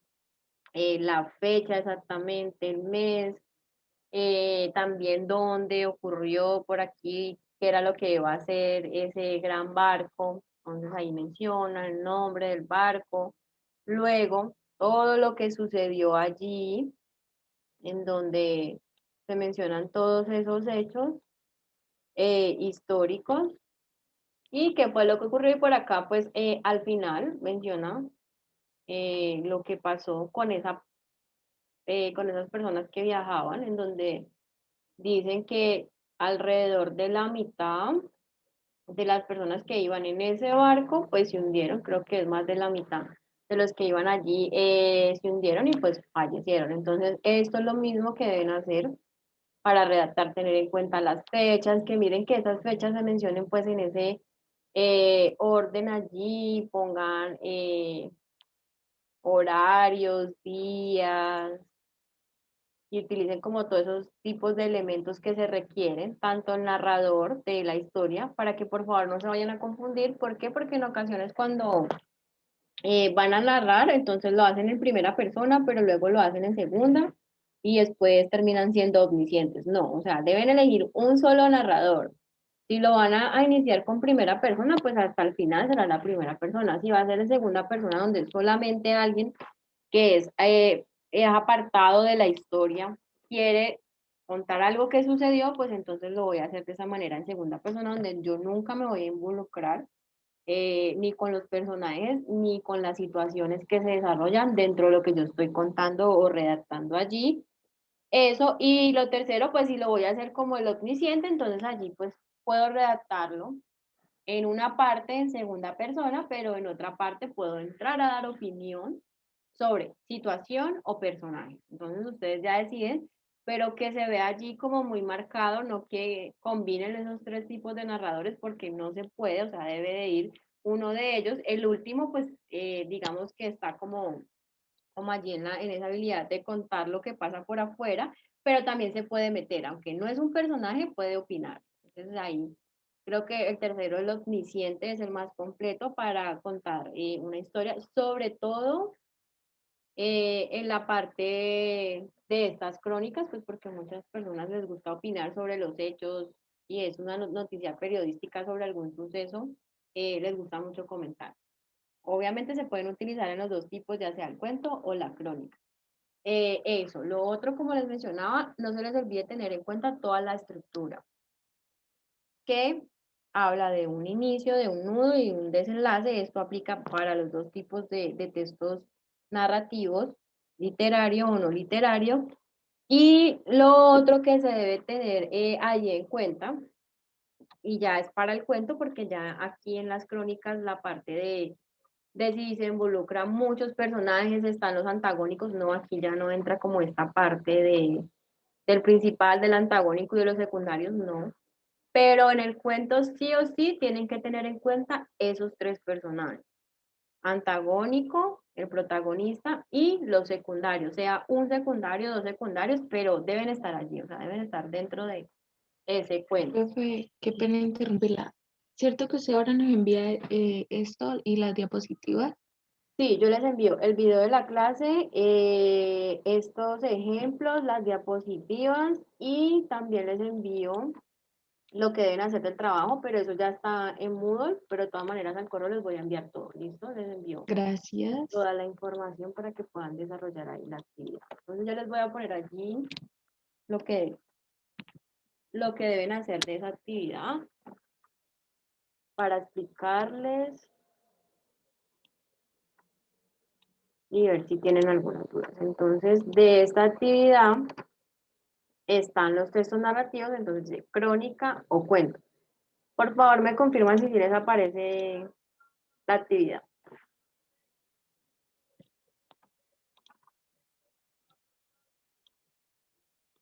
la fecha exactamente, el mes, también dónde ocurrió por aquí, qué era lo que iba a hacer ese gran barco, entonces ahí menciona el nombre del barco, luego todo lo que sucedió allí, en donde se mencionan todos esos hechos históricos, ¿Y qué fue lo que ocurrió? Y por acá, pues al final menciona lo que pasó con con esas personas que viajaban, en donde dicen que alrededor de la mitad de las personas que iban en ese barco, pues se hundieron, creo que es más de la mitad de los que iban allí se hundieron y pues fallecieron. Entonces, esto es lo mismo que deben hacer para redactar, tener en cuenta las fechas, que miren que esas fechas se mencionen pues en ese orden allí, pongan horarios, días, y utilicen como todos esos tipos de elementos que se requieren, tanto el narrador de la historia, para que por favor no se vayan a confundir. ¿Por qué? Porque en ocasiones cuando van a narrar, entonces lo hacen en primera persona, pero luego lo hacen en segunda y después terminan siendo omniscientes. No, o sea, deben elegir un solo narrador. Si lo van a iniciar con primera persona, pues hasta el final será la primera persona. Si va a ser en segunda persona, donde es solamente alguien que es apartado de la historia, quiere contar algo que sucedió, pues entonces lo voy a hacer de esa manera en segunda persona, donde yo nunca me voy a involucrar ni con los personajes, ni con las situaciones que se desarrollan dentro de lo que yo estoy contando o redactando allí. Eso, y lo tercero, pues si lo voy a hacer como el omnisciente, entonces allí pues puedo redactarlo en una parte en segunda persona, pero en otra parte puedo entrar a dar opinión sobre situación o personaje. Entonces ustedes ya deciden, pero que se vea allí como muy marcado, no que combinen esos tres tipos de narradores porque no se puede, o sea, debe de ir uno de ellos. El último, pues, digamos que está como allí en esa habilidad de contar lo que pasa por afuera, pero también se puede meter, aunque no es un personaje, puede opinar. Entonces ahí creo que el tercero, el omnisciente, es el más completo para contar una historia, sobre todo en la parte de estas crónicas, pues porque a muchas personas les gusta opinar sobre los hechos y es una noticia periodística sobre algún suceso, les gusta mucho comentar. Obviamente se pueden utilizar en los dos tipos, ya sea el cuento o la crónica. Eso, lo otro, como les mencionaba, no se les olvide tener en cuenta toda la estructura, que habla de un inicio, de un nudo y un desenlace. Esto aplica para los dos tipos de textos narrativos, literario o no literario. Y lo otro que se debe tener ahí en cuenta, y ya es para el cuento, porque ya aquí en las crónicas la parte de si se involucran muchos personajes, están los antagónicos, no, aquí ya no entra como esta parte del principal, del antagónico y de los secundarios, no. Pero en el cuento sí o sí tienen que tener en cuenta esos tres personajes. Antagónico, el protagonista y los secundarios, sea un secundario, dos secundarios, pero deben estar allí, o sea, deben estar dentro de ese cuento. Profe, qué pena interrumpirla. ¿Cierto que usted ahora nos envía esto y las diapositivas? Sí, yo les envío el video de la clase, estos ejemplos, las diapositivas y también les envío lo que deben hacer del trabajo, pero eso ya está en Moodle, pero de todas maneras al correo les voy a enviar todo, ¿listo? Les envío Gracias. toda la información para que puedan desarrollar ahí la actividad. Entonces yo les voy a poner allí lo que, lo que deben hacer de esa actividad para explicarles y ver si tienen algunas dudas. Entonces, de esta actividad están los textos narrativos, entonces de crónica o cuento. Por favor, me confirman si les aparece la actividad.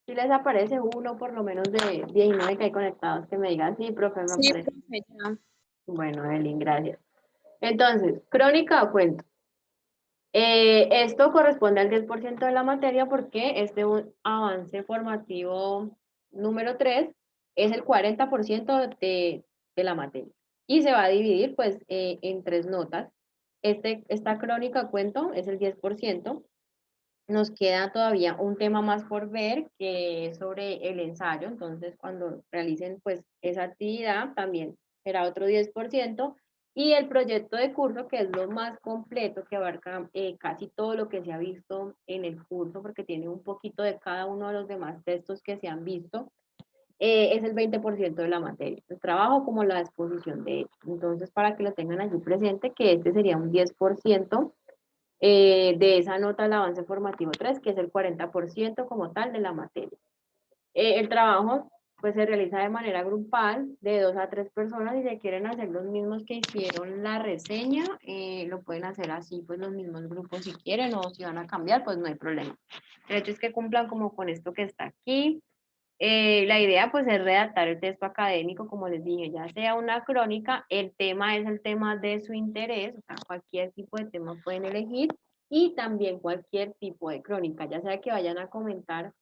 Si les aparece uno por lo menos de 19 que hay conectados, que me digan, sí, profe, me Sí, aparece. profe, ya. Bueno, Evelyn, gracias. Entonces, crónica o cuento. Esto corresponde al 10% de la materia porque este avance formativo número 3 es el 40% de la materia y se va a dividir pues en tres notas. Esta crónica cuento es el 10%. Nos queda todavía un tema más por ver que es sobre el ensayo, entonces cuando realicen pues esa actividad también será otro 10%. Y el proyecto de curso, que es lo más completo, que abarca casi todo lo que se ha visto en el curso, porque tiene un poquito de cada uno de los demás textos que se han visto. es el 20% de la materia, el trabajo como la exposición de hecho. Entonces, para que lo tengan allí presente, que este sería un 10% de esa nota del avance formativo 3, que es el 40% como tal de la materia. El trabajo pues se realiza de manera grupal, de 2 a 3 personas, y si quieren hacer los mismos que hicieron la reseña, lo pueden hacer así, pues los mismos grupos si quieren, o si van a cambiar, pues no hay problema. El hecho es que cumplan como con esto que está aquí. La idea pues es redactar el texto académico, como les dije, ya sea una crónica, el tema es el tema de su interés, o sea, cualquier tipo de tema pueden elegir, y también cualquier tipo de crónica, ya sea que vayan a comentar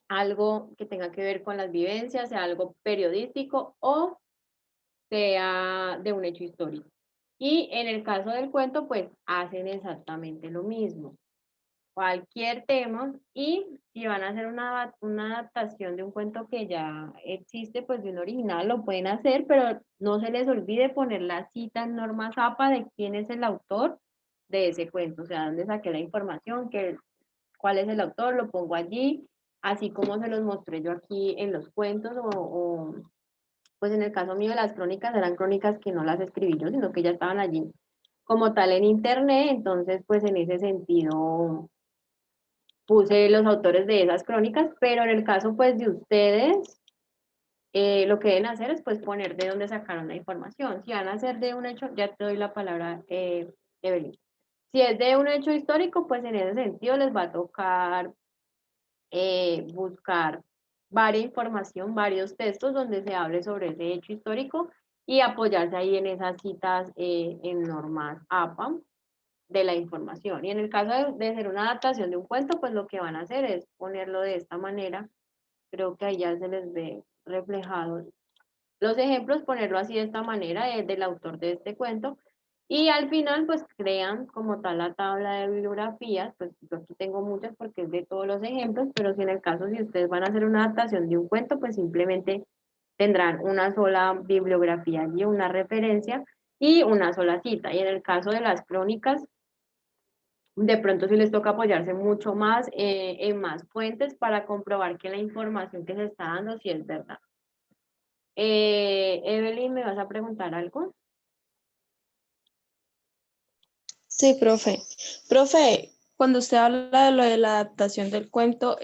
algo que tenga que ver con las vivencias, sea algo periodístico o sea de un hecho histórico. Y en el caso del cuento, pues hacen exactamente lo mismo, cualquier tema, y si van a hacer una adaptación de un cuento que ya existe, pues de un original, lo pueden hacer, pero no se les olvide poner la cita en Norma Zapa de quién es el autor de ese cuento, o sea, dónde saqué la información, cuál es el autor, lo pongo allí, así como se los mostré yo aquí en los cuentos, pues en el caso mío las crónicas eran crónicas que no las escribí yo, sino que ya estaban allí como tal en internet, entonces pues en ese sentido puse los autores de esas crónicas, pero en el caso pues de ustedes, lo que deben hacer es pues poner de dónde sacaron la información. Si van a hacer de un hecho, ya te doy la palabra, Evelyn. Si es de un hecho histórico, pues en ese sentido les va a tocar buscar varias información, varios textos donde se hable sobre ese hecho histórico y apoyarse ahí en esas citas en normas APA de la información. Y en el caso de ser una adaptación de un cuento, pues lo que van a hacer es ponerlo de esta manera. Creo que ahí ya se les ve reflejado los ejemplos, ponerlo así de esta manera, del autor de este cuento. Y al final, pues crean como tal la tabla de bibliografías, pues yo aquí tengo muchas porque es de todos los ejemplos, pero si en el caso, si ustedes van a hacer una adaptación de un cuento, pues simplemente tendrán una sola bibliografía allí, una referencia y una sola cita. Y en el caso de las crónicas, de pronto sí les toca apoyarse mucho más en más fuentes para comprobar que la información que se está dando sí es verdad. Evelyn, ¿me vas a preguntar algo? Sí, profe. Profe, cuando usted habla de lo de la adaptación del cuento,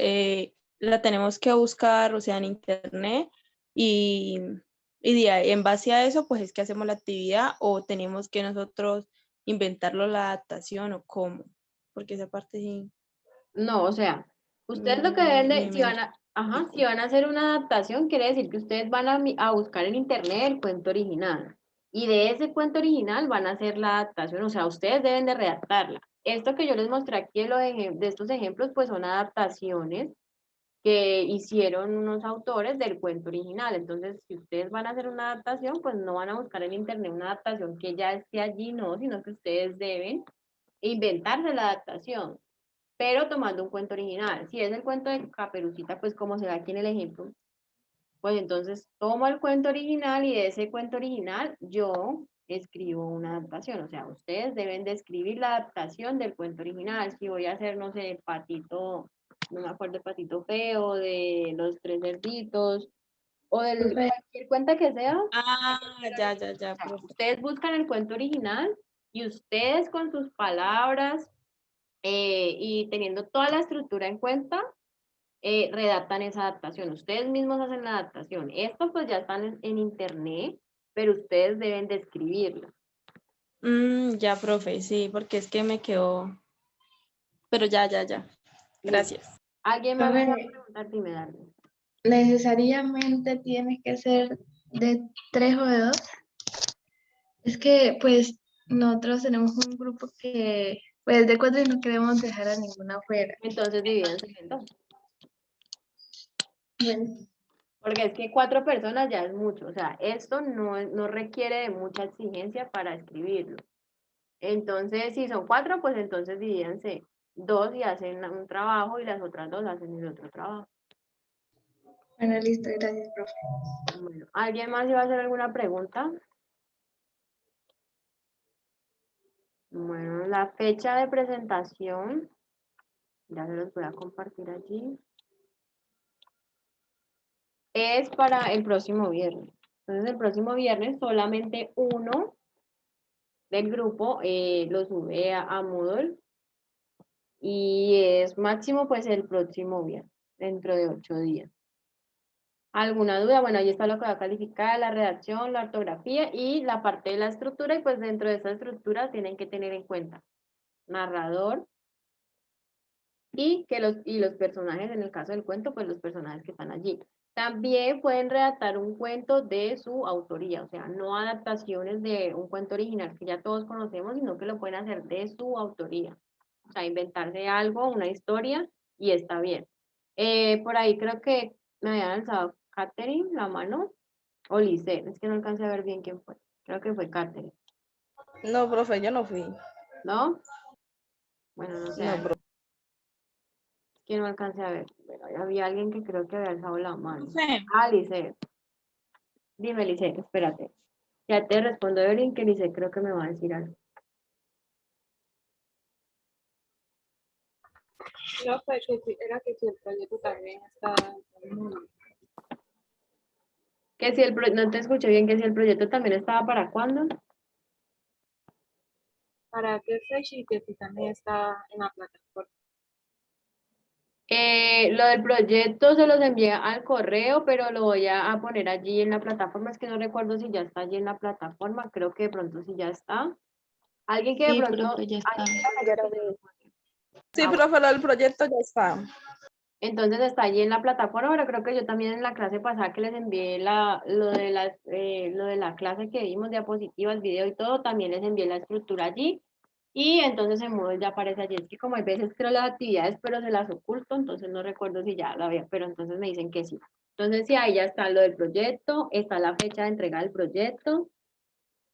la tenemos que buscar, o sea, en internet, y, en base a eso, pues es que hacemos la actividad, o tenemos que nosotros inventarlo la adaptación, o cómo, porque esa parte sí. No, o sea, ustedes lo que deben de, si me van a, ajá, si van a hacer una adaptación, quiere decir que ustedes van a buscar en internet el cuento original. Y de ese cuento original van a hacer la adaptación, o sea, ustedes deben de redactarla. Esto que yo les mostré aquí de estos ejemplos, pues son adaptaciones que hicieron unos autores del cuento original. Entonces, si ustedes van a hacer una adaptación, pues no van a buscar en internet una adaptación que ya esté allí, no, sino que ustedes deben inventarse la adaptación, pero tomando un cuento original. Si es el cuento de Caperucita, pues como se ve aquí en el ejemplo, pues entonces tomo el cuento original y de ese cuento original yo escribo una adaptación. O sea, ustedes deben de escribir la adaptación del cuento original. Si voy a hacer, no sé, Patito, no me acuerdo, de Patito Feo, de Los Tres Cerditos, o de Profe, cualquier cuenta que sea. Ah, ya, O sea, profe. ustedes buscan el cuento original y ustedes con sus palabras y teniendo toda la estructura en cuenta, redactan esa adaptación. Ustedes mismos hacen la adaptación. Estos pues ya están en internet, pero ustedes deben de escribirla. Ya, profe, sí, porque es que me quedó, pero ya. Listo. Gracias. ¿Alguien más me va a Profe, preguntar? Dime, Darly. necesariamente tiene que ser de 3 o de 2. Es que, pues, nosotros tenemos un grupo que, pues, de 4 y no queremos dejar a ninguna afuera. Entonces divídense en dos. Bueno, Porque es que 4 personas ya es mucho. O sea, esto no requiere de mucha exigencia para escribirlo. Entonces, si son 4, pues entonces divídense 2 y hacen un trabajo y las otras 2 hacen el otro trabajo. bueno, listo, gracias, profe. Bueno, ¿alguien más iba a hacer alguna pregunta? Bueno, la fecha de presentación, ya se los voy a compartir allí. es para el próximo viernes. Entonces el próximo viernes solamente uno del grupo lo sube a Moodle y es máximo pues el próximo viernes, dentro de 8 días. ¿Alguna duda? Bueno, ahí está lo que va a calificar, la redacción, la ortografía y la parte de la estructura, y pues dentro de esa estructura tienen que tener en cuenta narrador y los personajes, en el caso del cuento, pues los personajes que están allí. También pueden redactar un cuento de su autoría, o sea, no adaptaciones de un cuento original que ya todos conocemos, sino que lo pueden hacer de su autoría. O sea, inventarse algo, una historia, y está bien. Por ahí creo que me había alzado Katherine la mano, o Lice, es que no alcancé a ver bien quién fue. Creo que fue Katherine, No, profe, yo no fui. ¿no? Bueno, no sé, No, es que no alcancé a ver. Pero ahí había alguien que creo que había alzado la mano. Profe, Ah, Lice. Dime, Lice, espérate. Ya te respondo, Evelyn, que Lice creo que me va a decir algo. Profe, era que si el proyecto también está Que si no te escuché bien, que si el proyecto también estaba para cuándo. para qué fecha y que si también está en la plataforma. Lo del proyecto se los envié al correo, pero lo voy a poner allí en la plataforma. Es que no recuerdo si ya está allí en la plataforma. Creo que de pronto sí ya está. Alguien que de Sí, pronto... profe, ya está. Sí, Ah, bueno. profe, lo del proyecto ya está. Entonces está allí en la plataforma, pero creo que yo también en la clase pasada que les envié lo de la clase que vimos, diapositivas, video y todo, también les envié la estructura allí. Y entonces en Moodle ya aparece allí. Es que como hay veces creo las actividades, pero se las oculto, entonces no recuerdo si ya la había, pero entonces me dicen que sí. Entonces sí, ahí ya está lo del proyecto, está la fecha de entrega del proyecto.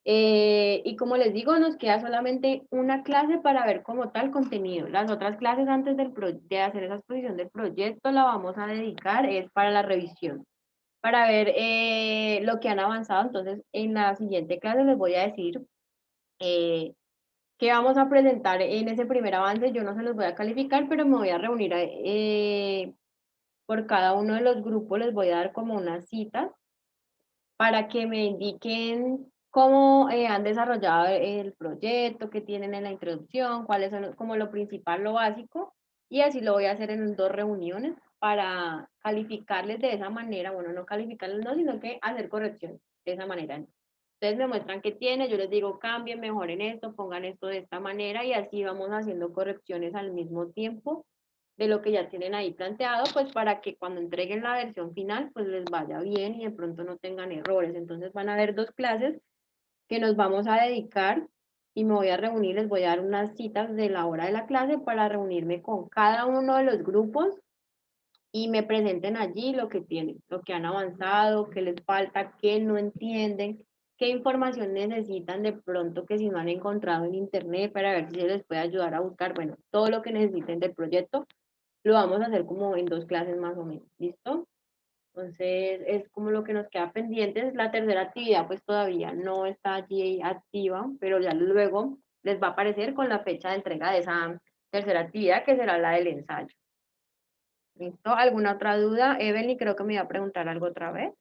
Y como les digo, nos queda solamente una clase para ver como tal contenido. Las otras clases antes de hacer esa exposición del proyecto la vamos a dedicar, es para la revisión, para ver lo que han avanzado. Entonces, en la siguiente clase les voy a decir qué vamos a presentar en ese primer avance. Yo no se los voy a calificar, pero me voy a reunir por cada uno de los grupos, les voy a dar como unas citas para que me indiquen cómo han desarrollado el proyecto, qué tienen en la introducción, cuáles son como lo principal, lo básico, y así lo voy a hacer en 2 reuniones para calificarles de esa manera, bueno, no calificarles no, sino que hacer correcciones de esa manera. Ustedes me muestran qué tiene, yo les digo cambien, mejoren esto, pongan esto de esta manera y así vamos haciendo correcciones al mismo tiempo de lo que ya tienen ahí planteado, pues para que cuando entreguen la versión final, pues les vaya bien y de pronto no tengan errores. Entonces van a haber 2 clases que nos vamos a dedicar y me voy a reunir, les voy a dar unas citas de la hora de la clase para reunirme con cada uno de los grupos y me presenten allí lo que tienen, lo que han avanzado, qué les falta, qué no entienden, qué información necesitan de pronto que si no han encontrado en internet para ver si se les puede ayudar a buscar, bueno, todo lo que necesiten del proyecto lo vamos a hacer como en 2 clases más o menos, ¿listo? Entonces es como lo que nos queda pendiente. La tercera actividad pues todavía no está allí activa, pero ya luego les va a aparecer con la fecha de entrega de esa tercera actividad que será la del ensayo. ¿Listo? ¿Alguna otra duda? Evelyn creo que me iba a preguntar algo otra vez.